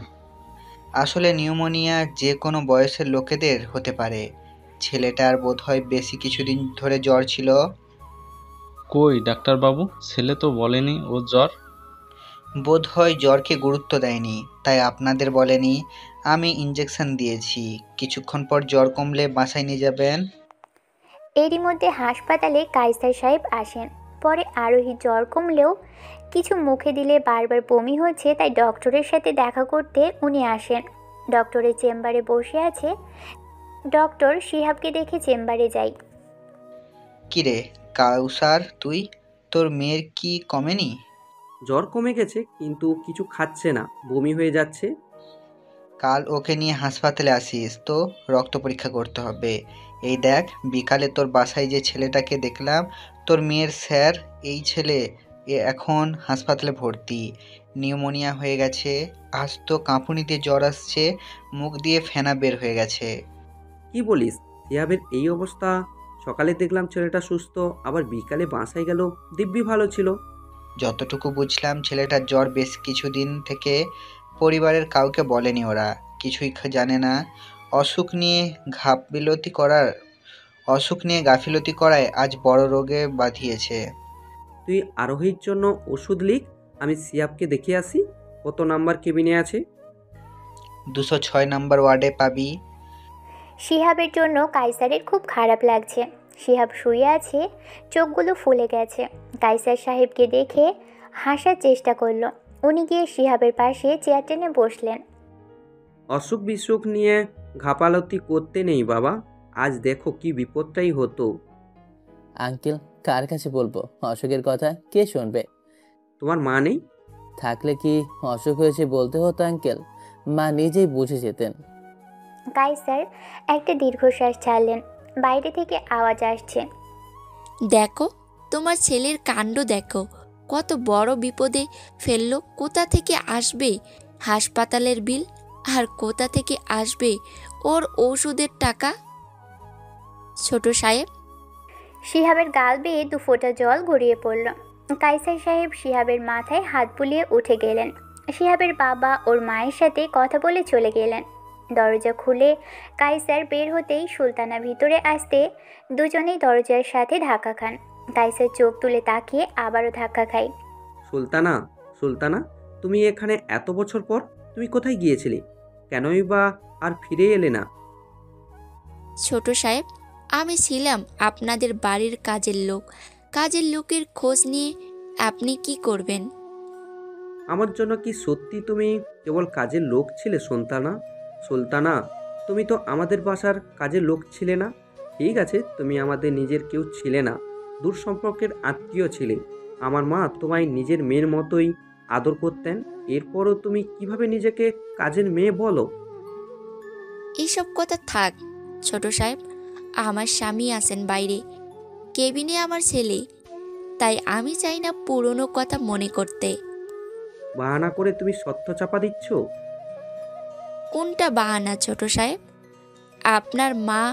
আসলে নিউমোনিয়া যে কোনো বয়সের লোকেদের হতে পারে। ছেলেটার বোধহয় বেশি কিছুদিন ধরে জ্বর ছিল। কই ডাক্তারবাবু, ছেলে তো বলেনি ও জ্বর। বোধহয় জ্বরকে গুরুত্ব দেয়নি, তাই আপনাদের বলেনি। আমি ইঞ্জেকশন দিয়েছি, কিছুক্ষণ পর জ্বর কমলে বাসায় নিয়ে যাবেন। এরই মধ্যে হাসপাতালে কায়সার সাহেব আসেন। পরে আরোহী জ্বর কমলেও কিছু মুখে দিলে বারবার বমি হচ্ছে, তাই ডক্টরের সাথে দেখা করতে উনি আসেন। ডক্টরের চেম্বারে বসে আছে। ডক্টর শিহাবকে দেখে চেম্বারে যায়। কিরে কাউসার, তোর মেয়ের কি কমেনি? জ্বর কমে গেছে, কিন্তু কিছু খাচ্ছে না, বমি হয়ে যাচ্ছে। কাল ওকে নিয়ে হাসপাতালে আসিস তো, রক্ত পরীক্ষা করতে হবে। এই দেখ, বিকালে তোর বাসায় যে ছেলেটাকে দেখলাম তোর মেয়ের স্যার, এই ছেলে এখন হাসপাতালে ভর্তি, নিউমোনিয়া হয়ে গেছে। আজ তো কাঁপুনিতে জ্বর আসছে, মুখ দিয়ে ফেনা বের হয়ে গেছে। কি বলিস? সিয়াবের এই অবস্থা? সকালে দেখলাম ছেলেটা সুস্থ, আবার বিকালে বাসায় গেল দিব্যি ভালো ছিল। যতটুকু বুঝলাম ছেলেটার জ্বর বেশ কিছুদিন থেকে পরিবারের কাউকে বলেনি, ওরা কিছুই জানে না। অসুখ নিয়ে গাফিলতি করায় আজ বড় রোগে বাঁধিয়েছে। তুই আরোহীর জন্য ওষুধ লিখ, আমি সিয়াবকে দেখে আসি। কত নাম্বার কেবিনে আছে? 206 নাম্বার ওয়ার্ডে পাবি। শিহাবের জন্য কাইসারের খুব খারাপ লাগছে। শিহাব শুয়ে আছে, চোখগুলো ফুলে গেছে। কাইসার সাহেবকে দেখে হাসার চেষ্টা করলো। উনি গিয়ে শিহাবের পাশে চেয়ার টেনে বসলেন। অসুখ বিসুখ নিয়ে ঘাপালতি করতে নেই বাবা, আজ দেখো কি বিপদটাই হতো। আঙ্কেল, কার কাছে বলবো অসুখের কথা? কে শুনবে? তোমার মা নেই? থাকলে কি অসুখ হয়েছে বলতে হতো আঙ্কেল? মা নিজেই বুঝে যেতেন। কাইসার একটা দীর্ঘশ্বাস ছাড়লেন। বাইরে থেকে আওয়াজ আসছে। দেখো, তোমার ছেলের কাণ্ড দেখো, কত বড় বিপদে ফেললো। কোথা থেকে আসবে হাসপাতালের বিল, আর কোথা থেকে আসবে ওর ওষুধের টাকা? ছোট সাহেব। শিহাবের গাল বেয়ে 2 ফোঁটা জল গড়িয়ে পড়ল। কাইসার সাহেব শিহাবের মাথায় হাত বুলিয়ে উঠে গেলেন। শিহাবের বাবা ওর মায়ের সাথে কথা বলে চলে গেলেন। দরজা খুলে কাইসার বের হতেই সুলতানা ভিতরে আসতে দুজনেই দরজার সাথে ধাক্কা খান। কাইসার চোখ তুলে তাকিয়ে আবারও ধাক্কা খায়। সুলতানা, সুলতানা, তুমি এখানে এত বছর পর? তুমি কোথায় গিয়েছিলে? কেনই বা আর ফিরে এলে না? ছোট সাহেব, আমি ছিলাম আপনাদের বাড়ির কাজের লোক। কাজের লোকের খোঁজ নিয়ে আপনি কি করবেন? আমার জন্য কি সত্যি তুমি কেবল কাজের লোক ছিলে সুলতানা? সুলতানা, তুমি তো আমাদের বাসার কাজের লোক ছিলে না। ঠিক আছে, তুমি আমাদের নিজের কেউ ছিলে না, দূর সম্পর্কের আত্মীয় ছিলে। আমার মা তোমায় নিজের মেয়ের মতোই আদর করতেন। এরপরও তুমি কিভাবে নিজেকে কাজের মেয়ে বলো? এইসব কথা থাক ছোট সাহেব। আমার স্বামী আছেন বাইরে, কেবিনে আমার ছেলে। তাই আমি চাই না পুরনো কথা মনে করতে। বাহানা করে তুমি সত্য চাপা দিচ্ছ। কোনটা বাহানা ছোট সাহেব? আপনার মা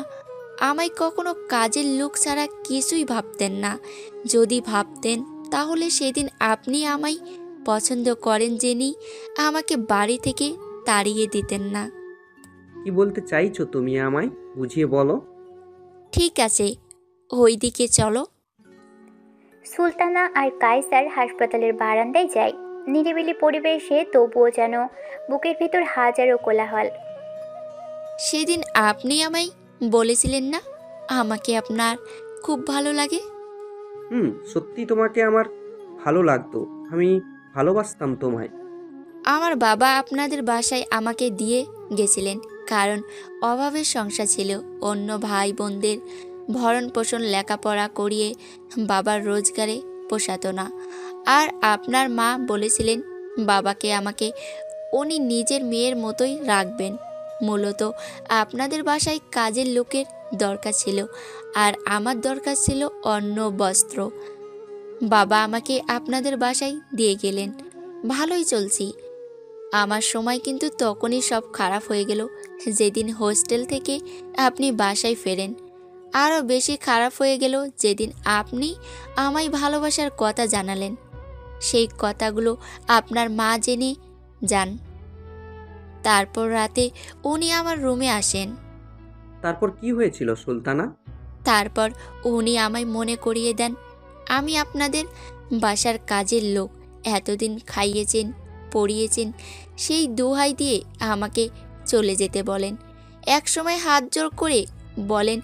আমায় কখনো কাজের লোক ছাড়া কিছুই ভাবতেন না। যদি ভাবতেন তাহলে সেদিন আপনি আমায় পছন্দ করেন জেনেই আমাকে বাড়ি থেকে তাড়িয়ে দিতেন না। কি বলতে চাইছো তুমি, আমায় বুঝিয়ে বলো। ঠিক আছে, ওই দিকে চলো। সুলতানা আর কাইসার হাসপাতালের বারান্দায় যায়। নিরিবিলি পরিবেশে, তবুও যেন বুকের ভিতর হাজারো কোলাহল। সেদিন আপনি আমায় বলেছিলেন না আমাকে আপনার খুব ভালো লাগে? সত্যি তোমাকে আমার ভালো লাগতো, আমি ভালোবাসতাম তোমায়। আমার বাবা আপনাদের বাসায় আমাকে দিয়ে গেছিলেন, কারণ অভাবের সংসার ছিল। অন্য ভাই বোনদের ভরণ পোষণ লেখাপড়া করিয়ে বাবার রোজগারে পোষাতো না। আর আপনার মা বলেছিলেন বাবাকে আমাকে উনি নিজের মেয়ের মতোই রাখবেন। মূলত আপনাদের বাসায় কাজের লোকের দরকার ছিল, আর আমার দরকার ছিল অন্য বস্ত্র। বাবা আমাকে আপনাদের বাসায় দিয়ে গেলেন। ভালোই চলছি। আমার সময় কিন্তু তখনই সব খারাপ হয়ে গেল যেদিন হোস্টেল থেকে আপনি বাসায় ফেরেন। আরও বেশি খারাপ হয়ে গেল যেদিন আপনি আমায় ভালোবাসার কথা জানালেন। সেই কথাগুলো আপনার মা জেনে যান। তারপর রাতে উনি আমার রুমে আসেন। তারপর কি হয়েছিল সুলতানা? তারপর উনি আমায় মনে করিয়ে দেন আমি আপনাদের বাসার কাজের লোক। এতদিন খাইয়েছেন, পড়িয়েছেন, সেই দোহাই দিয়ে আমাকে চলে যেতে বলেন। একসময় হাত জোর করে বলেন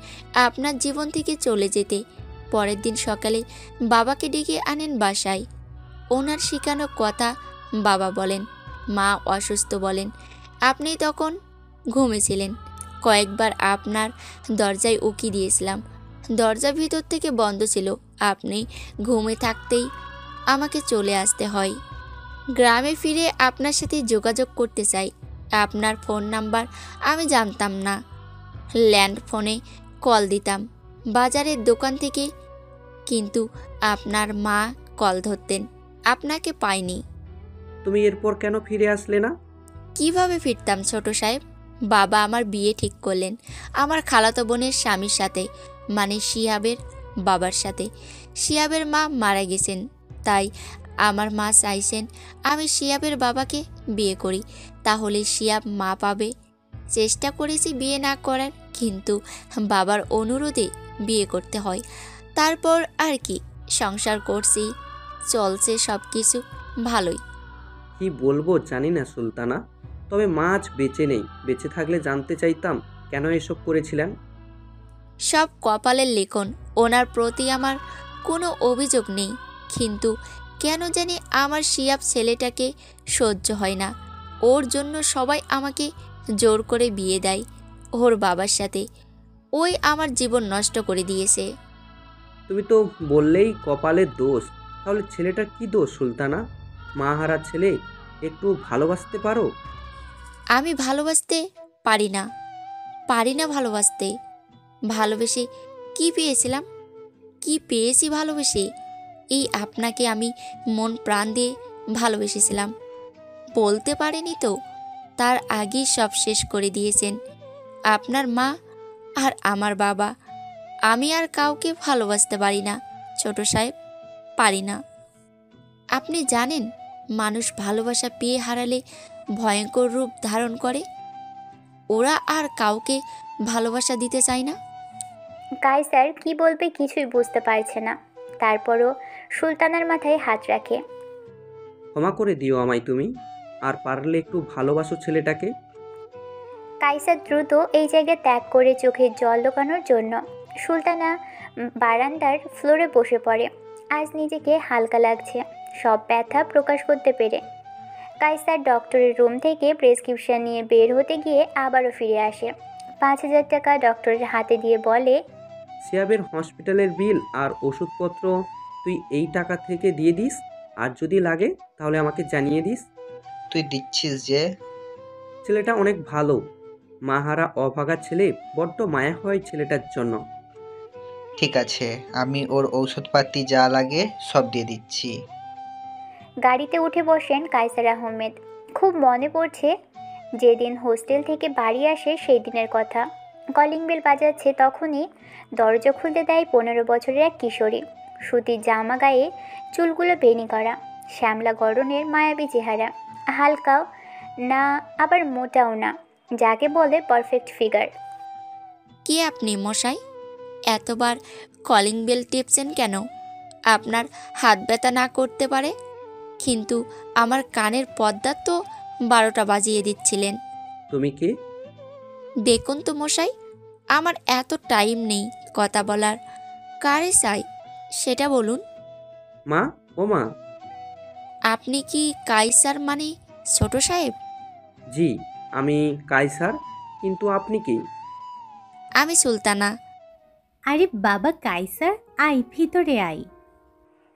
আপনার জীবন থেকে চলে যেতে। পরের দিন সকালে বাবাকে ডেকে আনেন বাসায়। ওনার শেখানো কথা বাবা বলেন। মা অসুস্থ বলেন। আপনি তখন ঘুমেছিলেন। কয়েকবার আপনার দরজায় উকি দিয়েছিলাম, দরজা ভিতর থেকে বন্ধ ছিল। আপনি ঘুমে থাকতেই আমাকে চলে আসতে হয়। গ্রামে ফিরে আপনার সাথে যোগাযোগ করতে চাই। আপনার ফোন নাম্বার আমি জানতাম না। ল্যান্ড ফোনে কল দিতাম। বাজারের দোকান থেকে কিন্তু আপনার মা কল ধরতেন, আপনাকে পাইনি। তুমি এরপর কেন ফিরে আসলে না? কিভাবে ফিরতাম ছোট সাহেব? বাবা আমার বিয়ে ঠিক করলেন আমার খালাতো বোনের স্বামীর সাথে, মানে শিহাবের বাবার সাথে। শিহাবের মা মারা গেছেন, তাই আমার মা চাইছেন আমি শিহাবের বাবাকে বিয়ে করি, তাহলে শিহাব মা পাবে। চেষ্টা করেছি বিয়ে না করার, কিন্তু বাবার অনুরোধে বিয়ে করতে হয়। তারপর আর কি, সংসার করছি, চলছে সব কিছু ভালোই। কি বলবো জানি না সুলতানা, তবে মা আজ বেঁচে নেই। বেঁচে থাকলে জানতে চাইতাম কেন এসব করেছিলেন। সব কপালের লেখন, ওনার প্রতি আমার কোনো অভিযোগ নেই, কিন্তু কেন জানি আমার শিয়াব ছেলেটাকে সহ্য হয় না। ওর জন্য সবাই আমাকে জোর করে বিয়ে দেয় ওর বাবার সাথে। ওই আমার জীবন নষ্ট করে দিয়েছে। তুমি তো বললেই কপালের দোষ, তাহলে ছেলেটার কি দোষ সুলতানা? মা হারা ছেলে, একটু ভালোবাসতে পারো। আমি ভালোবাসতে পারি না, ভালোবাসতে। ভালোবেসে কি পেয়েছিলাম, কি পেয়েছি ভালোবেসে? এই আপনাকে আমি মন প্রাণ দিয়ে ভালোবেসেছিলাম, বলতে পারিনি তো। তার আগেই সব শেষ করে দিয়েছেন আপনার মা আর আমার বাবা। আমি আর কাউকে ভালোবাসতে পারি না ছোট সাহেব, পারি না। আপনি জানেন মানুষ ভালোবাসা পেয়ে হারালে ভয়ঙ্কর রূপ ধারণ করে। ওরা আর কাউকে ভালোবাসা দিতে চায় না। কায়সার কি বলবে কিছুই বুঝতে পারছে না, তারপরও সুলতানার মাথায় হাত রাখে। ক্ষমা করে দিও আমায় তুমি, আর পারলে একটু ভালোবাসো ছেলেটাকে। কায়সার দ্রুত এই জায়গা ত্যাগ করে চোখের জল লুকানোর জন্য সুলতানা বারান্দার ফ্লোরে বসে পড়ে। আজ নিজেকে হালকা লাগছে, সব ব্যথা প্রকাশ করতে পেরে। কায়সার ডক্টরের রুম থেকে প্রেসক্রিপশন নিয়ে বের হতে গিয়ে আবারও ফিরে আসে। 5,000 টাকা ডক্টরের হাতে দিয়ে বলে, শিয়াবের হসপিটালের বিল আর ওষুধপত্র তুই এই টাকা থেকে দিয়ে দিস, আর যদি লাগে তাহলে আমাকে জানিয়ে দিস। তুই দিচ্ছিস যে? ছেলেটা অনেক ভালো, মাহারা অভাগা ছেলে, বড্ড মায়া হয় ছেলেটার জন্য। ঠিক আছে, আমি ওর ঔষধপাতি যা লাগে সব দিয়ে দিচ্ছি। গাড়িতে উঠে বসেন কায়সার আহমেদ। খুব মনে পড়ছে যেদিন হোস্টেল থেকে বাড়ি আসে সেই দিনের কথা। কলিং বেল বাজাচ্ছে, তখনই দরজা খুলতে দেয় 15 বছরের এক কিশোরী। সুতির জামা গায়ে, চুলগুলো বেনি করা, শ্যামলা গড়নের মায়াবী চেহারা, হালকাও না আবার মোটাও না, যাকে বলে পারফেক্ট ফিগার। কে আপনি মশাই? এতবার কলিং বেল টিপছেন কেন? আপনার হাত ব্যথা না করতে পারে, কিন্তু আমার কানের পর্দা তো 12টা বাজিয়ে দিচ্ছিলেন। তুমি কে? দেখুন তো মশাই, আমার এত টাইম নেই কথা বলার। কারে চাই সেটা বলুন। মা, ও মা। আপনি কি কাইসার মানে ছোট সাহেব? জি, আমি কায়সার, কিন্তু আপনি কি? আমি সুলতানা। আরে বাবা কায়সার, আয় ভিতরে আয়।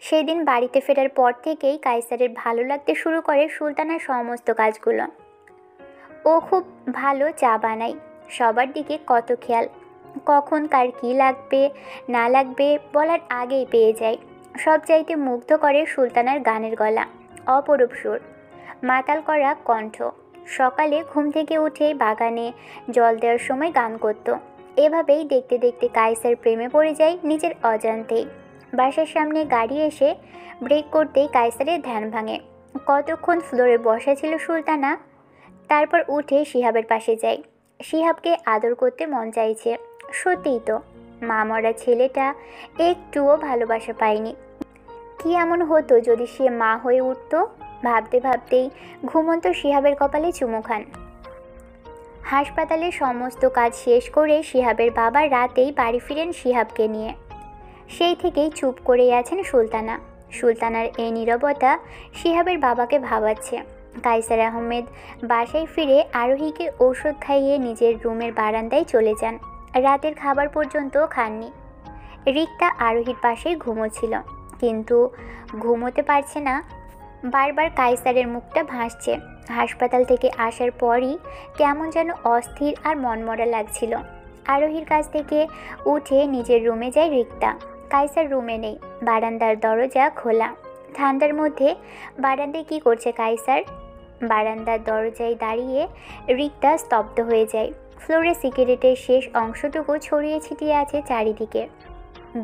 সেদিন বাড়িতে ফেরার পর থেকেই কায়সারের ভালো লাগতে শুরু করে সুলতানার সমস্ত কাজগুলো। ও খুব ভালো চা বানায়, সবার দিকে কত খেয়াল, কখন কার কী লাগবে না লাগবে বলার আগেই পেয়ে যায়। সব চাইতে মুগ্ধ করে সুলতানার গানের গলা, অপরূপ সুর, মাতাল করা কণ্ঠ। সকালে ঘুম থেকে উঠেই বাগানে জল দেওয়ার সময় গান করত। এভাবেই দেখতে দেখতে কায়সার প্রেমে পড়ে যায় নিজের অজান্তেই। বাসার সামনে গাড়ি এসে ব্রেক করতেই কায়সারের ধ্যান ভাঙে। কতক্ষণ ফ্লোরে বসা ছিল সুলতানা, তারপর উঠে শিহাবের পাশে যায়। শিহাবকে আদর করতে মন চাইছে। সত্যিই তো, মা মরা ছেলেটা একটুও ভালোবাসা পায়নি। কি এমন হতো যদি সে মা হয়ে উঠত? ভাবতে ভাবতেই ঘুমন্ত শিহাবের কপালে চুমু খান। হাসপাতালে সমস্ত কাজ শেষ করে শিহাবের বাবা রাতেই বাড়ি ফিরেন শিহাবকে নিয়ে। সেই থেকেই চুপ করেই আছেন সুলতানা। সুলতানার এই নীরবতা শিহাবের বাবাকে ভাবাচ্ছে। কায়সার আহমেদ বাসায় ফিরে আরোহীকে ঔষধ খাইয়ে নিজের রুমের বারান্দায় চলে যান। রাতের খাবার পর্যন্ত খাননি। রিক্তা আরোহীর পাশেই ঘুমোচ্ছিল, কিন্তু ঘুমোতে পারছে না। বারবার কায়সারের মুখটা ভাসছে। হাসপাতাল থেকে আসার পরই কেমন যেন অস্থির আর মনমরা লাগছিল। আরোহীর কাছ থেকে উঠে নিজের রুমে যায় রিক্তা। কাইসার রুমে নেই, বারান্দার দরজা খোলা। ঠান্ডার মধ্যে বারান্দায় কি করছে কাইসার? বারান্দার দরজায় দাঁড়িয়ে রিক্তা স্তব্ধ হয়ে যায়। ফ্লোরে সিগারেটের শেষ অংশটুকু ছড়িয়ে ছিটিয়ে আছে চারিদিকে।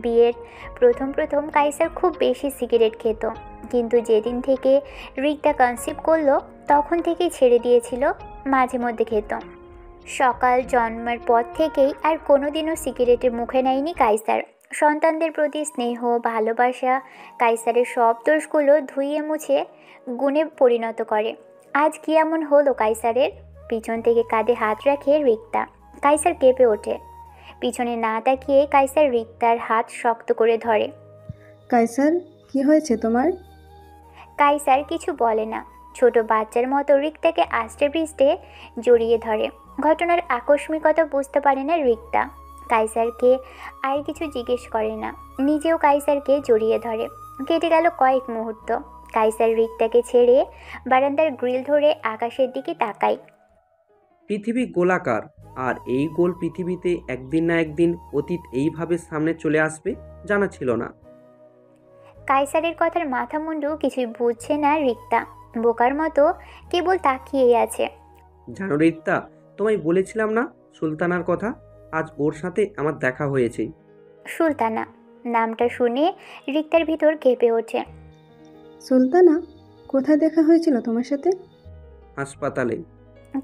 বিয়ের প্রথম প্রথম কাইসার খুব বেশি সিগারেট খেত, কিন্তু যেদিন থেকে রিক্তা কনসিভ করলো তখন থেকেই ছেড়ে দিয়েছিল, মাঝে মধ্যে খেত। সকাল জন্মের পর থেকেই আর কোনোদিনও সিগারেটের মুখে নেয়নি কাইসার। সন্তানদের প্রতি স্নেহ ভালোবাসা কাইসারের সব দোষগুলো ধুইয়ে মুছে গুণে পরিণত করে। আজ কি এমন হলো কাইসারের? পিছন থেকে কাঁধে হাত রাখে রিক্তা। কাইসার কেঁপে ওঠে। পিছনে না তাকিয়ে কাইসার রিক্তার হাত শক্ত করে ধরে। কাইসার, কি হয়েছে তোমার? কাইসার কিছু বলে না, ছোট বাচ্চার মতো রিক্তাকে আষ্টে পৃষ্ঠে জড়িয়ে ধরে। ঘটনার আকস্মিকতা বুঝতে পারে না রিক্তা। কাইসারকে আর কিছু জিজ্ঞেস করে না, নিজেও কাইসারকে জড়িয়ে ধরে। কেটে গেল কয়েক মুহূর্ত। কাইসার রিক্তাকে ছেড়ে বারান্দার গ্রিল ধরে আকাশের দিকে তাকায়। পৃথিবী গোলাকার, আর এই গোল পৃথিবীতে একদিন না একদিন অতীত এইভাবে সামনে চলে আসবে জানা ছিল না। কাইসারের কথার মাথা মুন্ডু কিছুই বুঝছে না রিক্তা, বোকার মতো কেবল তাকিয়েই আছে। জানো রিক্তা, তোমায় বলেছিলাম না সুলতানার কথা? আজ ওর সাথে আমার দেখা হয়েছে। সুলতানা নামটা শুনে রিক্তার ভিতর কেঁপে ওঠে। সুলতানা? কোথায় দেখা হয়েছিল তোমার সাথে? হাসপাতালে।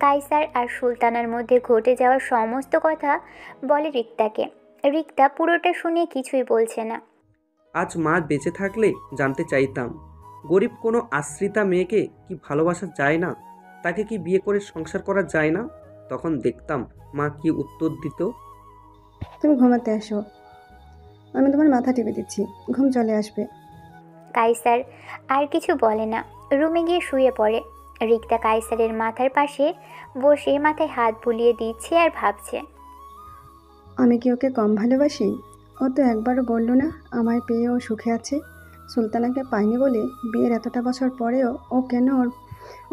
কাইসার আর সুলতানার মধ্যে ঘটে যাওয়া সমস্ত কথা বলে রিক্তাকে। রিক্তা পুরোটা শুনে কিছুই বলছে না। আজ মা বেঁচে থাকলে জানতে চাইতাম, গরিব কোনো আশ্রিতা মেয়েকে কি ভালোবাসা যায় না? তাকে কি বিয়ে করে সংসার করা যায় না? তখন দেখতাম মা কি উত্তর দিত। তুমি ঘুমাতে আসো, আমি তোমার মাথা টিপে দিচ্ছি, ঘুম চলে আসবে। কাইসার আর কিছু বলে না, রুমে গিয়ে শুয়ে পড়ে। রিক্তা কাইসারের মাথার পাশে বসে মাথায় হাত বুলিয়ে দিচ্ছে আর ভাবছে, আমি কি ওকে কম ভালোবাসি? ও তো একবারও বললো না আমায় পেয়ে ও সুখে আছে। সুলতানাকে পায়নি বলে বিয়ের এতটা বছর পরেও ও কেন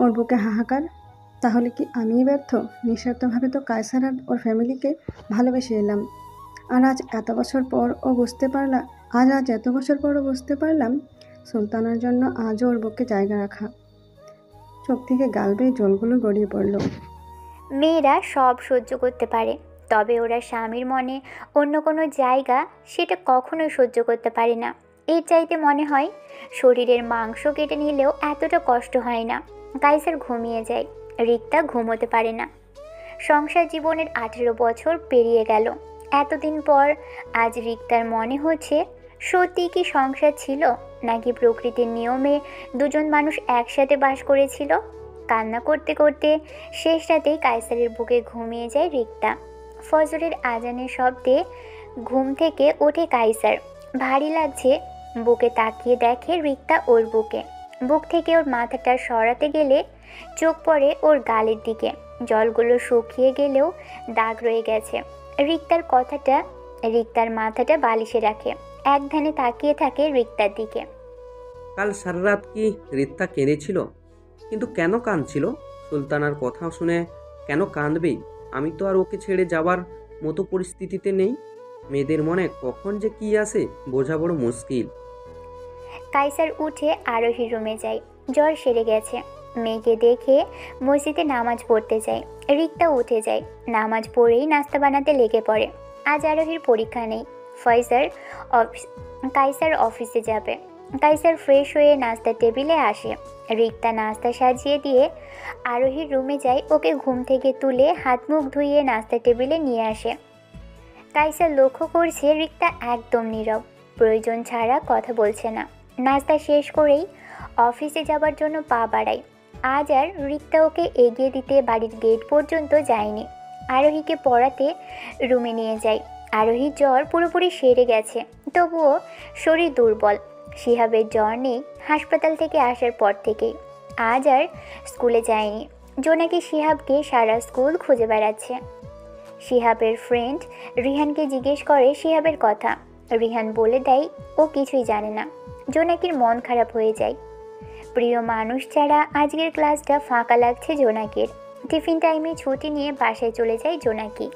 ওর বুকে হাহাকার? তাহলে কি আমিই ব্যর্থ? নিঃস্বার্থভাবে তো কায়সার আর ওর ফ্যামিলিকে ভালোবেসে এলাম, আর আজ এত বছর পর ও বুঝতে পারলাম সুলতানার জন্য আজও ওর বুকে জায়গা রাখা। চোখ থেকে গাল বেয়ে জলগুলো গড়িয়ে পড়ল। মেয়েরা সব সহ্য করতে পারে, তবে ওরা স্বামীর মনে অন্য কোনো জায়গা সেটা কখনোই সহ্য করতে পারে না। এর চাইতে মনে হয় শরীরের মাংস কেটে নিলেও এতটা কষ্ট হয় না। কাইসার ঘুমিয়ে যায়, রিক্তা ঘুমোতে পারে না। সংসার জীবনের 18 বছর পেরিয়ে গেল। এতদিন পর আজ রিক্তার মনে হচ্ছে সত্যি কি সংসার ছিল, নাকি প্রকৃতির নিয়মে দুজন মানুষ একসাথে বাস করেছিল। কান্না করতে করতে শেষ রাতেই কাইসারের বুকে ঘুমিয়ে যায় রিক্তা। ফজরের আজানের শব্দে ঘুম থেকে ওঠে কাইসার। ভারী লাগছে, বুকে তাকিয়ে দেখে রিক্তা ওর বুকে। বুক থেকে ওর মাথাটা সরাতে গেলে চোখ পড়ে ওর গালের দিকে। জলগুলো শুকিয়ে গেলেও দাগ রয়ে গেছে। রিক্তার মাথাটা বালিশে রাখে, এক ধ্যানে তাকিয়ে থাকে রিক্তার দিকে। কাল সারা রাত কি রিক্তা কেঁদেছিল? কিন্তু কেন কাঁদছিল? সুলতানার কথা শুনে কেন কাঁদবে? আমি তো আর ওকে ছেড়ে যাবার মতো পরিস্থিতিতে নেই। মেয়েদের মনে কখন যে কি আসে বোঝা বড় মুশকিল। কাইসার উঠে আরোহীর রুমে যায়। জ্বর সেরে গেছে। মেয়েকে দেখে মসজিদে নামাজ পড়তে যায়। রিক্তা উঠে যায়, নামাজ পড়েই নাস্তা বানাতে লেগে পড়ে। আজ আরোহীর পরীক্ষা নেই। কাইসার অফিসে যাবে। কাইসার ফ্রেশ হয়ে নাস্তার টেবিলে আসে। রিক্তা নাস্তা সাজিয়ে দিয়ে আরোহীর রুমে যায়, ওকে ঘুম থেকে তুলে হাত মুখ ধুইয়ে নাস্তার টেবিলে নিয়ে আসে। কাইসার লক্ষ্য করছে রিক্তা একদম নীরব, প্রয়োজন ছাড়া কথা বলছে না। নাস্তা শেষ করেই অফিসে যাবার জন্য পা বাড়ায়। আজ আর রিক্তা ওকে এগিয়ে দিতে বাড়ির গেট পর্যন্ত যায়নি। আরোহীকে পড়াতে রুমে নিয়ে যায়। আরোহীর জ্বর পুরোপুরি সেরে গেছে, তবুও শরীর দুর্বল। শিহাবের জ্বর নেই হাসপাতাল থেকে আসার পর থেকেই। আজ আর স্কুলে যায়নি। জোনাকি শিহাবকে সারা স্কুল খুঁজে বেড়াচ্ছে। শিহাবের ফ্রেন্ড রিহানকে জিজ্ঞেস করে শিহাবের কথা। রিহান বলে দেয় ও কিছুই জানে না। জোনাকির মন খারাপ হয়ে যায়। প্রিয় মানুষ ছাড়া আজকের ক্লাসটা ফাঁকা লাগছে জোনাকির। টিফিন টাইমে ছুটি নিয়ে বাসায় চলে যায় জোনাকি।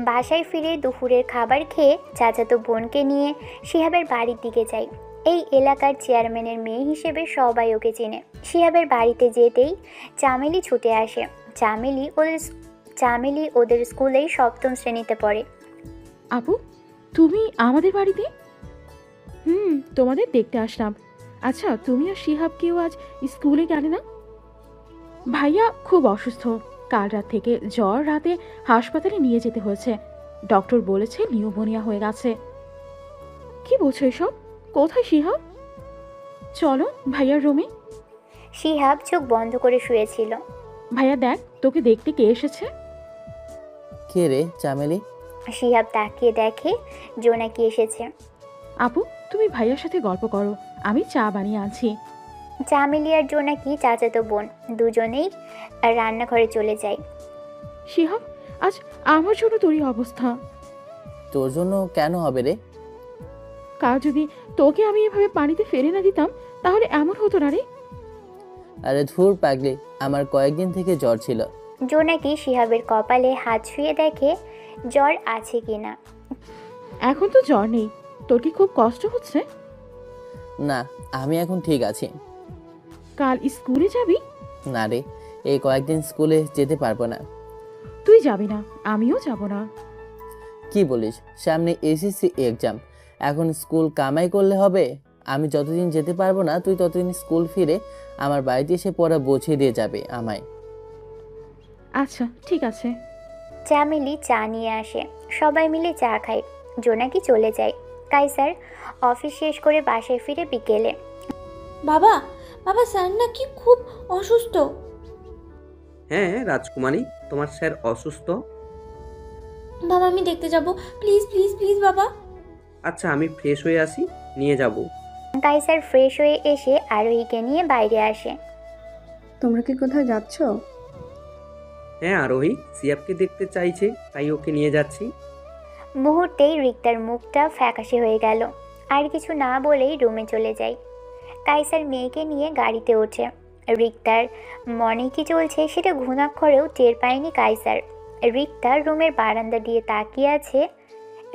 বাসায় ফিরে দুপুরের খাবার খেয়ে চাচাতো বোনকে নিয়ে শিহাবের বাড়ির দিকে যায়। এই এলাকার চেয়ারম্যানের মেয়ে হিসেবে সবাই ওকে চেনে। শিহাবের বাড়িতে যেতেই চামেলি ছুটে আসে। চামেলি ওদের স্কুলেই 7ম শ্রেণীতে পড়ে। আপু, তুমি আমাদের বাড়িতে? তোমাদের দেখতে আসলাম। আচ্ছা, তুমি আর শিহাব কেউ আজ স্কুলে গেলে না? ভাইয়া খুব অসুস্থ, কাল রাত থেকে জ্বর, রাতে হাসপাতালে নিয়ে যেতে হয়েছে। ডক্টর বলেছে নিউমোনিয়া হয়ে গেছে। কি বলছো এসব? কোথায় শিহাব? চলো ভাইয়ার রুমে। শিহাব চোখ বন্ধ করে শুয়েছিল। ভাইয়া দেখ, তোকে দেখতে কে এসেছে। কে রে চামেলি? শিহাব তাকিয়ে দেখে জোনাকি এসেছে। আপু, তুমি ভাইয়ার সাথে গল্প করো, আমি চা বানিয়ে আনছি। চামেলি আর জোনাকি চাচাতো বোন দুজনেই রান্নাঘরে চলে যায়। শিহাব, আজ আমার জন্য তোরই অবস্থা। তোর জন্য কেন হবে রে? কাল যদি তোকে আমি এভাবে পানিতে ফেলে না দিতাম তাহলে এমন হতো না রে। আরে ধুর পাগলি, আমার কয়েকদিন থেকে জ্বর ছিল। জোনাকি শিহাবের কপালে হাত শুয়ে দেখে জ্বর আছে কিনা। এখন তো জ্বর নেই, তোর কি খুব কষ্ট হচ্ছে? না, আমি এখন ঠিক আছি। কাল স্কুলে যাবি? না রে, এই কয়েকদিন স্কুলে যেতে পারবো না। তুই যাবি না, আমিও যাব না। কি বলিস? সামনে এসএসসি এক্সাম, এখন স্কুল কামাই করলে হবে? আমি যতদিন যেতে পারবো না, তুই ততদিন স্কুল ফিরে আমার বাড়িতে এসে পড়া বুঝিয়ে দিয়ে যাবে আমায়। আচ্ছা ঠিক আছে। চামেলি চা নিয়ে আসে, সবাই মিলে চা খায়। জোনাকি চলে যায়। কাইসার অফিস শেষ করে বাসায় ফিরে বিকেলে। বাবা, বাবা স্যার নাকি খুব অসুস্থ। হ্যাঁ রাজকুমারী, তোমার স্যার অসুস্থ? বাবা আমি দেখতে যাব, প্লিজ প্লিজ প্লিজ বাবা। আচ্ছা, আমি ফ্রেশ হয়ে আসি, নিয়ে যাব। কাইসার ফ্রেশ হয়ে এসে আরোহীকে নিয়ে বাইরে আসে। তোমরা কি কোথাও যাচ্ছ? হ্যাঁ আরোহী সিয়াবকে দেখতে চাইছে, তাই ওকে নিয়ে যাচ্ছি। মুহূর্তেই রিক্তার মুখটা ফ্যাকাশে হয়ে গেল। আর কিছু না বলেই রুমে চলে যায়। কাইসার মেয়েকে নিয়ে গাড়িতে ওঠে। রিক্তার মনে কি চলছে সেটা ঘুণাক্ষরেও টের পায়নি কাইসার। রিক্তা রুমের বারান্দা দিয়ে তাকিয়ে আছে।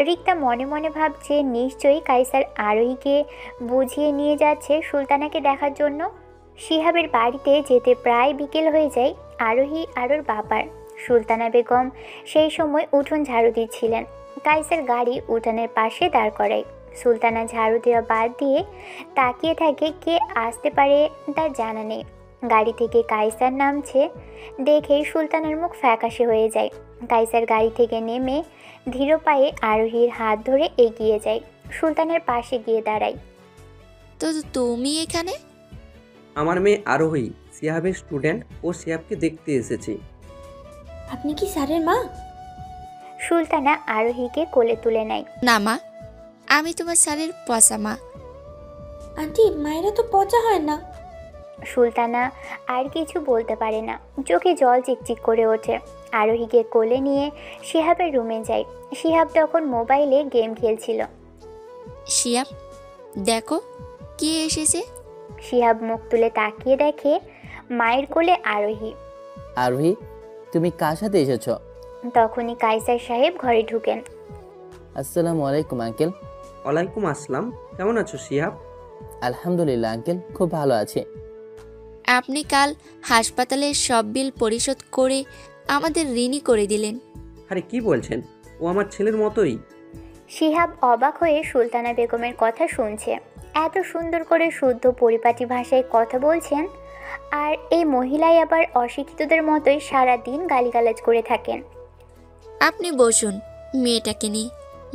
রিক্তা মনে মনে ভাবছে নিশ্চয়ই কাইসার আরোহীকে বুঝিয়ে নিয়ে যাচ্ছে সুলতানাকে দেখার জন্য। শিহাবের বাড়িতে যেতে প্রায় বিকেল হয়ে যায় আরোহী আর ওর বাবার। সুলতানা বেগম সেই সময় উঠোন ঝাড়ু দিচ্ছিলেন। কাইসার গাড়ি উঠানের পাশে দাঁড় করায়। সুলতানা ঝাড়ু দেওয়া বাদ দিয়ে তাকিয়ে থাকে, কে আসতে পারে তার জানা নেই। গাড়ি থেকে কাইসার নামছে দেখেই সুলতানার মুখ ফ্যাকাশে হয়ে যায়। কাইসার গাড়ি থেকে নেমে ধীর পায়ে আরোহীর হাত ধরে এগিয়ে যায়। সুলতানের পাশে গিয়ে দাঁড়ায়। তো তুমি এখানে? আমার মেয়ে আরোহী সিয়াবের স্টুডেন্ট, ও সিয়াবকে দেখতে এসেছি। আপনি কি স্যারের মা? সুলতানা আরোহীকে কোলে তুলে নেয়। না মা, আমি তোমার স্যারের পচা মা। আন্টি, মায়েরা তো পচা হয় না। সুলতানা আর কিছু বলতে পারে না, চোখে জল চিকচিক করে ওঠে। আরোহীকে কোলে নিয়ে শিহাবের রুমে যায়। শিহাব তখন মোবাইলে গেম খেলছিল। শিয়াব, দেখো কে এসেছে। শিহাব মুখ তুলে তাকিয়ে দেখে মায়ের কোলে আরোহী। আরোহী, তুমি কার সাথে এসেছো? তখনই কাইসার সাহেব ঘরে ঢুকেন। আসসালামু আলাইকুম আঙ্কেল। ওয়ালাইকুম আসসালাম, কেমন আছো শিহাব? আলহামদুলিল্লাহ আঙ্কেল, খুব ভালো আছি। আপনি কাল হাসপাতালের সব বিল পরিশোধ করে আমাদের ঋণী করে দিলেন। আরে কি বলছেন, ও আমার ছেলের মতোই। শিহাব অবাক হয়ে সুলতানা বেগমের কথা শুনছে। এত সুন্দর করে শুদ্ধ পরিপাটি ভাষায় কথা বলছেন, আর এই মহিলাই আবার অশিক্ষিতদের মতোই সারা দিন গালিগালাজ করে থাকেন। আপনি বসুন মেয়েটাকে নিয়ে।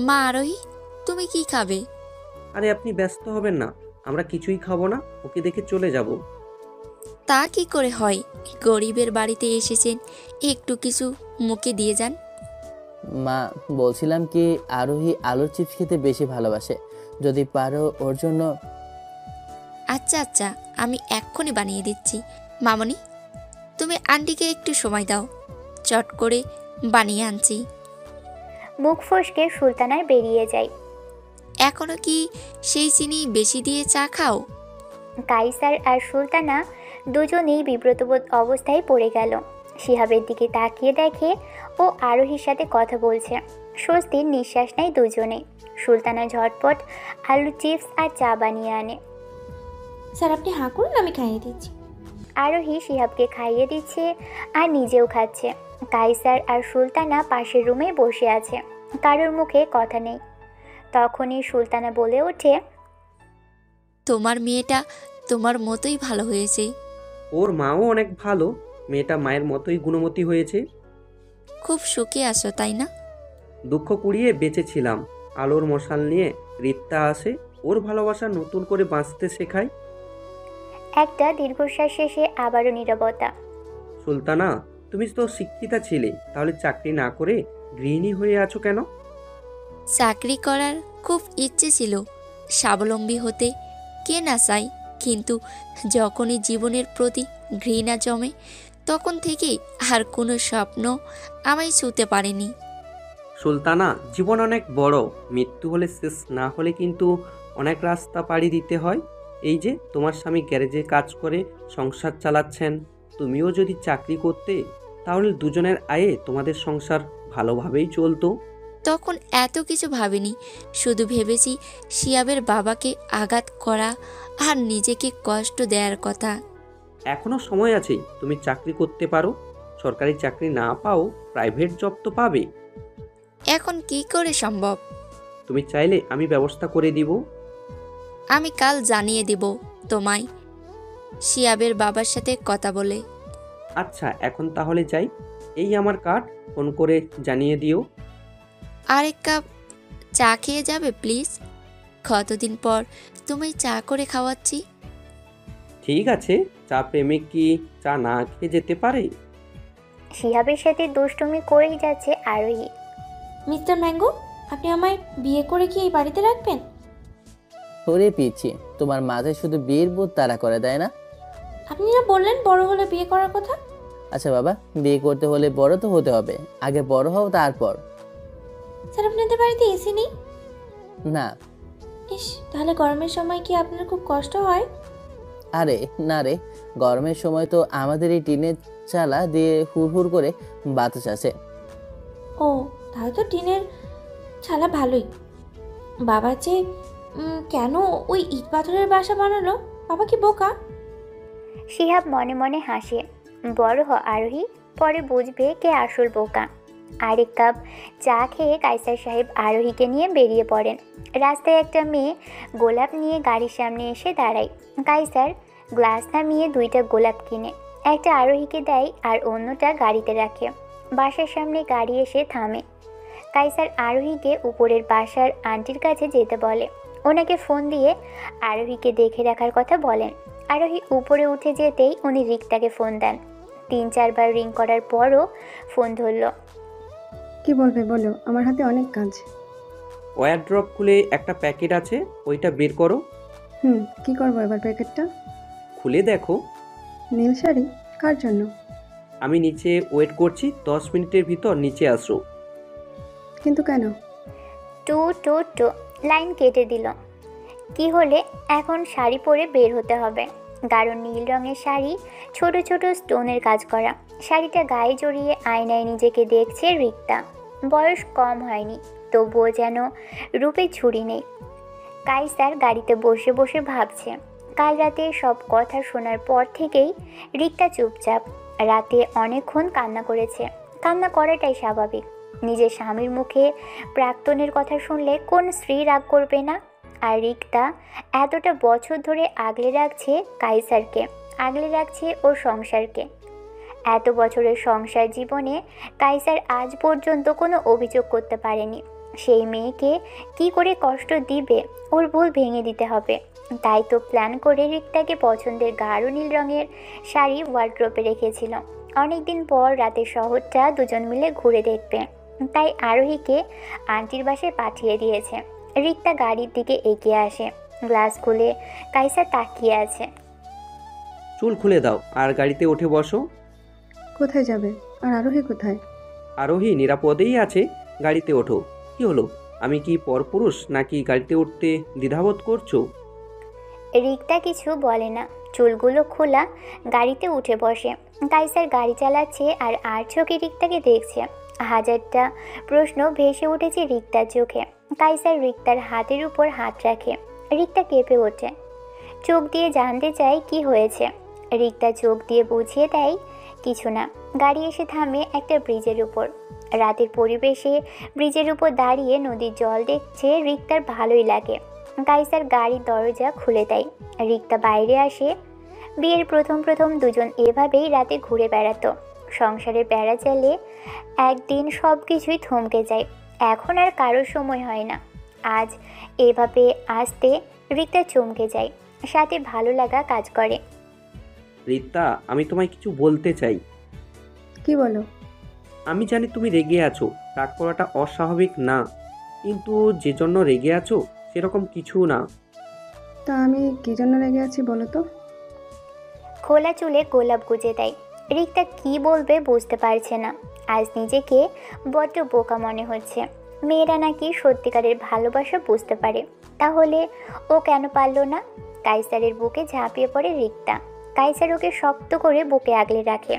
মা আরোহী, তুমি কি খাবে? আরে আপনি ব্যস্ত হবেন না, আমরা কিছুই খাবো না, ওকে দেখে চলে যাব। তা কি করে হয়? গরিবের বাড়িতে এসেছেন, একটু কিছু মুখে দিয়ে যান। মা, বলছিলাম কি আরোহী আলুর চিপস খেতে বেশি ভালোবাসে, যদি পারো ওর জন্য। আচ্ছা আচ্ছা, আমি এক্ষুনি বানিয়ে দিচ্ছি। মামনি, তুমি আন্টিকে একটু সময় দাও, চট করে বানিয়ে আনছি। মুখ ফসকে সুলতানার বেরিয়ে যায়। এখনো কি সেই চিনি বেশি দিয়ে চা খাও? কাইসার আর সুলতানা দুজনেই বিব্রতবোধ অবস্থায় পড়ে গেল। শিহাবের দিকে তাকিয়ে দেখে ও আরোহীর সাথে কথা বলছে। স্বস্তির নিঃশ্বাস নেয় দুজনেই। সুলতানা ঝটপট আলু চিপস আর চা বানিয়ে আনে। স্যার আপনি হাঁ করুন, আমি খাইয়ে দিচ্ছি। আরোহী শিহাবকে খাইয়ে দিচ্ছে আর নিজেও খাচ্ছে। কাইসার আর সুলতানা পাশের রুমে বসে আছে, কারোর মুখে কথা নেই। তখনই সুলতানা বলে ওঠে, তোমার মেয়েটা তোমার মতোই ভালো হয়েছে। ওর মাও অনেক ভালো, মেয়েটা মায়ের মতোই গুণমতী হয়েছে। খুব সুখে আছো তাই না? দুঃখ কুড়িয়ে বেঁচেছিলাম। আলোর মশাল নিয়ে রিক্তা আসে, ওর ভালোবাসা নতুন করে বাঁচতে শেখায়। একটা দীর্ঘশ্বাস শেষে আবারও নীরবতা। সুলতানা, তুমি তো শিক্ষিতা ছিলে, তাহলে চাকরি না করে গৃহিণী হয়ে আছো কেন? চাকরি করার খুব ইচ্ছে ছিল, স্বাবলম্বী হতে কে না চাই, কিন্তু যখনই জীবনের প্রতি ঘৃণা জমে তখন থেকেই আর কোনো স্বপ্ন আমায় ছুঁতে পারেনি। সুলতানা, জীবন অনেক বড়, মৃত্যু হলে শেষ না হলে কিন্তু অনেক রাস্তা পাড়ি দিতে হয়। এই যে তোমার স্বামী গ্যারেজে কাজ করে সংসার চালাচ্ছেন, তুমিও যদি চাকরি করতে তাহলে দুজনের আয়ে তোমাদের সংসার ভালোভাবেই চলতো। তখন এত কিছু ভাবিনি, শুধু ভেবেছি শিয়াবের বাবাকে আঘাত করা আর নিজেকে কষ্ট দেওয়ার কথা। এখনো সময় আছে, তুমি চাকরি করতে পারো। সরকারি চাকরি না পাও প্রাইভেট জব তো পাবে। এখন কি করে সম্ভব? তুমি চাইলে আমি ব্যবস্থা করে দিব। আমি কাল জানিয়ে দেব তোমায় শিয়াবের বাবার সাথে কথা বলে। আচ্ছা, এখন তাহলে যাই। এই আমার কার্ড, ফোন করে জানিয়ে দিও। আরেক কাপ চা খেয়ে যাবে প্লিজ? কতদিন পর তোমায় চা করে খাওয়াচ্ছি। ঠিক আছে, চা প্রেমিক কি চা না খেয়ে যেতে পারে? শিহাবের সাথে দুষ্টুমি করেই যাচ্ছে আরোহী। মিস্টার ম্যাঙ্গো, আপনি আমায় বিয়ে করে কি এই বাড়িতে রাখবেন? ওরে পিচ্ছি, তোমার মাথায় শুধু বিয়ের বোধ তাড়া করে দেয় না? আপনি না বললেন বড় হলে বিয়ে করার কথা? আচ্ছা বাবা, বিয়ে করতে হলে বড় তো হতে হবে, আগে বড় হও তারপর। স্যার আপনাদের বাড়িতে এসি নেই? না। ইস, তাহলে গরমের সময় কি আপনার খুব কষ্ট হয়? আরে না রে, গরমের সময় তো আমাদের এই টিনের চালা দিয়ে হুড় করে বাতাস আসে। ও, তাহলে তো টিনের ছালা ভালোই। বাবা যে কেন ওই ইট পাথরের বাসা বানালো? বাবা কি বোকা? শিহাব মনে মনে হাসে। বড় হ আরোহী, পরে বুঝবে কে আসল বোকা। আরেক কাপ চা খেয়ে কাইসার সাহেব আরোহীকে নিয়ে বেরিয়ে পড়েন। রাস্তায় একটা মেয়ে গোলাপ নিয়ে গাড়ির সামনে এসে দাঁড়ায়। কাইসার গ্লাস নামিয়ে 2টা গোলাপ কিনে একটা আরোহীকে দেয় আর অন্যটা গাড়িতে রাখে। বাসার সামনে গাড়ি এসে থামে। কাইসার আরোহীকে উপরের বাসার আন্টির কাছে যেতে বলে। ওনাকে ফোন দিয়ে আরোহীকে দেখে রাখার কথা বলেন। আরোহী উপরে উঠে যেতেই উনি রিক্তাকে ফোন দেন। 3-4 বার রিং করার পরও ফোন ধরল। কি বলবে বলো, আমার হাতে অনেক কাজ। ওয়্যারড্রপ খুলে একটা প্যাকেট আছে, ওইটা বের করো। কি করবো এবার প্যাকেটটা? খুলে দেখো। নীল শাড়ি? কার জন্য? আমি নিচে ওয়েট করছি, 10 মিনিটের ভিতর নিচে আসো। কিন্তু কেন? টু লাইন কেটে দিল। কি হলে এখন শাড়ি পরে বের হতে হবে। গাঢ় নীল রঙের শাড়ি, ছোট ছোট স্টোনের কাজ করা। শাড়িটা গায়ে জড়িয়ে আয়নায় নিজেকে দেখছে রিক্তা। বয়স কম হয়নি, তবুও যেন রূপে ঝুড়ি নেই। কাইসার গাড়িতে বসে বসে ভাবছে, কাল রাতে সব কথা শোনার পর থেকেই রিক্তা চুপচাপ। রাতে অনেকক্ষণ কান্না করেছে। কান্না করাটাই স্বাভাবিক। নিজের স্বামীর মুখে প্রাক্তনের কথা শুনলে কোন স্ত্রী রাগ করবে না? আর রিক্তা এতটা বছর ধরে আগলে রাখছে কাইসারকে, আগলে রাখছে ওর সংসারকে। এত বছরের সংসার জীবনে কাইসার আজ পর্যন্ত কোনো অভিযোগ করতে পারেনি। সেই মেয়েকে কি করে কষ্ট দিবে, ওর ভুল ভেঙে দিতে হবে। তাই তো প্ল্যান করে রিক্তাকে পছন্দের গাঢ় নীল রঙের শাড়ি ওয়ার্ড্রোপে রেখেছিল। অনেকদিন পর রাতে শহরটা দুজন মিলে ঘুরে দেখবে, তাই আরোহীকে আন্টির বাসায় পাঠিয়ে দিয়েছে। রিক্তা গাড়ির দিকে এগিয়ে আসে। গ্লাস খুলে কাইসার তাকিয়ে আছে। চুল খুলে দাও আর গাড়িতে উঠে বসো। কোথায় যাবে? আর আরোহী কোথায়? আরোহী নিরাপদেই আছে, গাড়িতে ওঠো। কি হলো, আমি কি পরপুরুষ নাকি গাড়িতে উঠতে দ্বিধাবোধ করছো? রিক্তা কিছু বলে না, চুলগুলো খোলা গাড়িতে উঠে বসে। কাইসার গাড়ি চালাচ্ছে আর চোখে রিক্তাকে দেখছে। হাজারটা প্রশ্ন ভেসে উঠেছে রিক্তার চোখে। কাইসার রিক্তার হাতের উপর হাত রাখে। রিক্তা কেঁপে ওঠে, চোখ দিয়ে জানতে চায় কি হয়েছে। রিক্তা চোখ দিয়ে বুঝিয়ে দেয় কিছু না। গাড়ি এসে থামে একটা ব্রিজের উপর। রাতের পরিবেশে ব্রিজের উপর দাঁড়িয়ে নদীর জল দেখছে রিক্তার ভালোই লাগে। কাইসার গাড়ির দরজা খুলে দেয়। রিক্তা বাইরে আসে। বিয়ের প্রথম প্রথম দুজন এভাবেই রাতে ঘুরে বেড়াতো। সংসারের বেড়া চালে একদিন সব কিছুই থমকে যায়। এখন আর কারোর সময় হয় না। আজ এভাবে আসতে রিক্তা চমকে যায়, সাথে ভালো লাগা কাজ করে। রিতা, আমি তোমায় কিছু বলতে চাই। কি বলো? আমি জানি তুমি রেগে আছো, রাগ করাটা অস্বাভাবিক না, কিন্তু যে জন্য রেগে আছো সেরকম কিছু না। তা আমি কী জন্য রেগে আছি বলো তো? খোলা চুলে গোলাপ গুজে দেয়। রিক্তা কি বলবে বুঝতে পারছে না। আজ নিজেকে বড্ড বোকা মনে হচ্ছে। মেয়েরা নাকি সত্যিকারের ভালোবাসা বুঝতে পারে, তাহলে ও কেন পারল না? কাইসারের বুকে ঝাঁপিয়ে পড়ে রিক্তা। কাইসার ওকে শক্ত করে বুকে আগলে রাখে।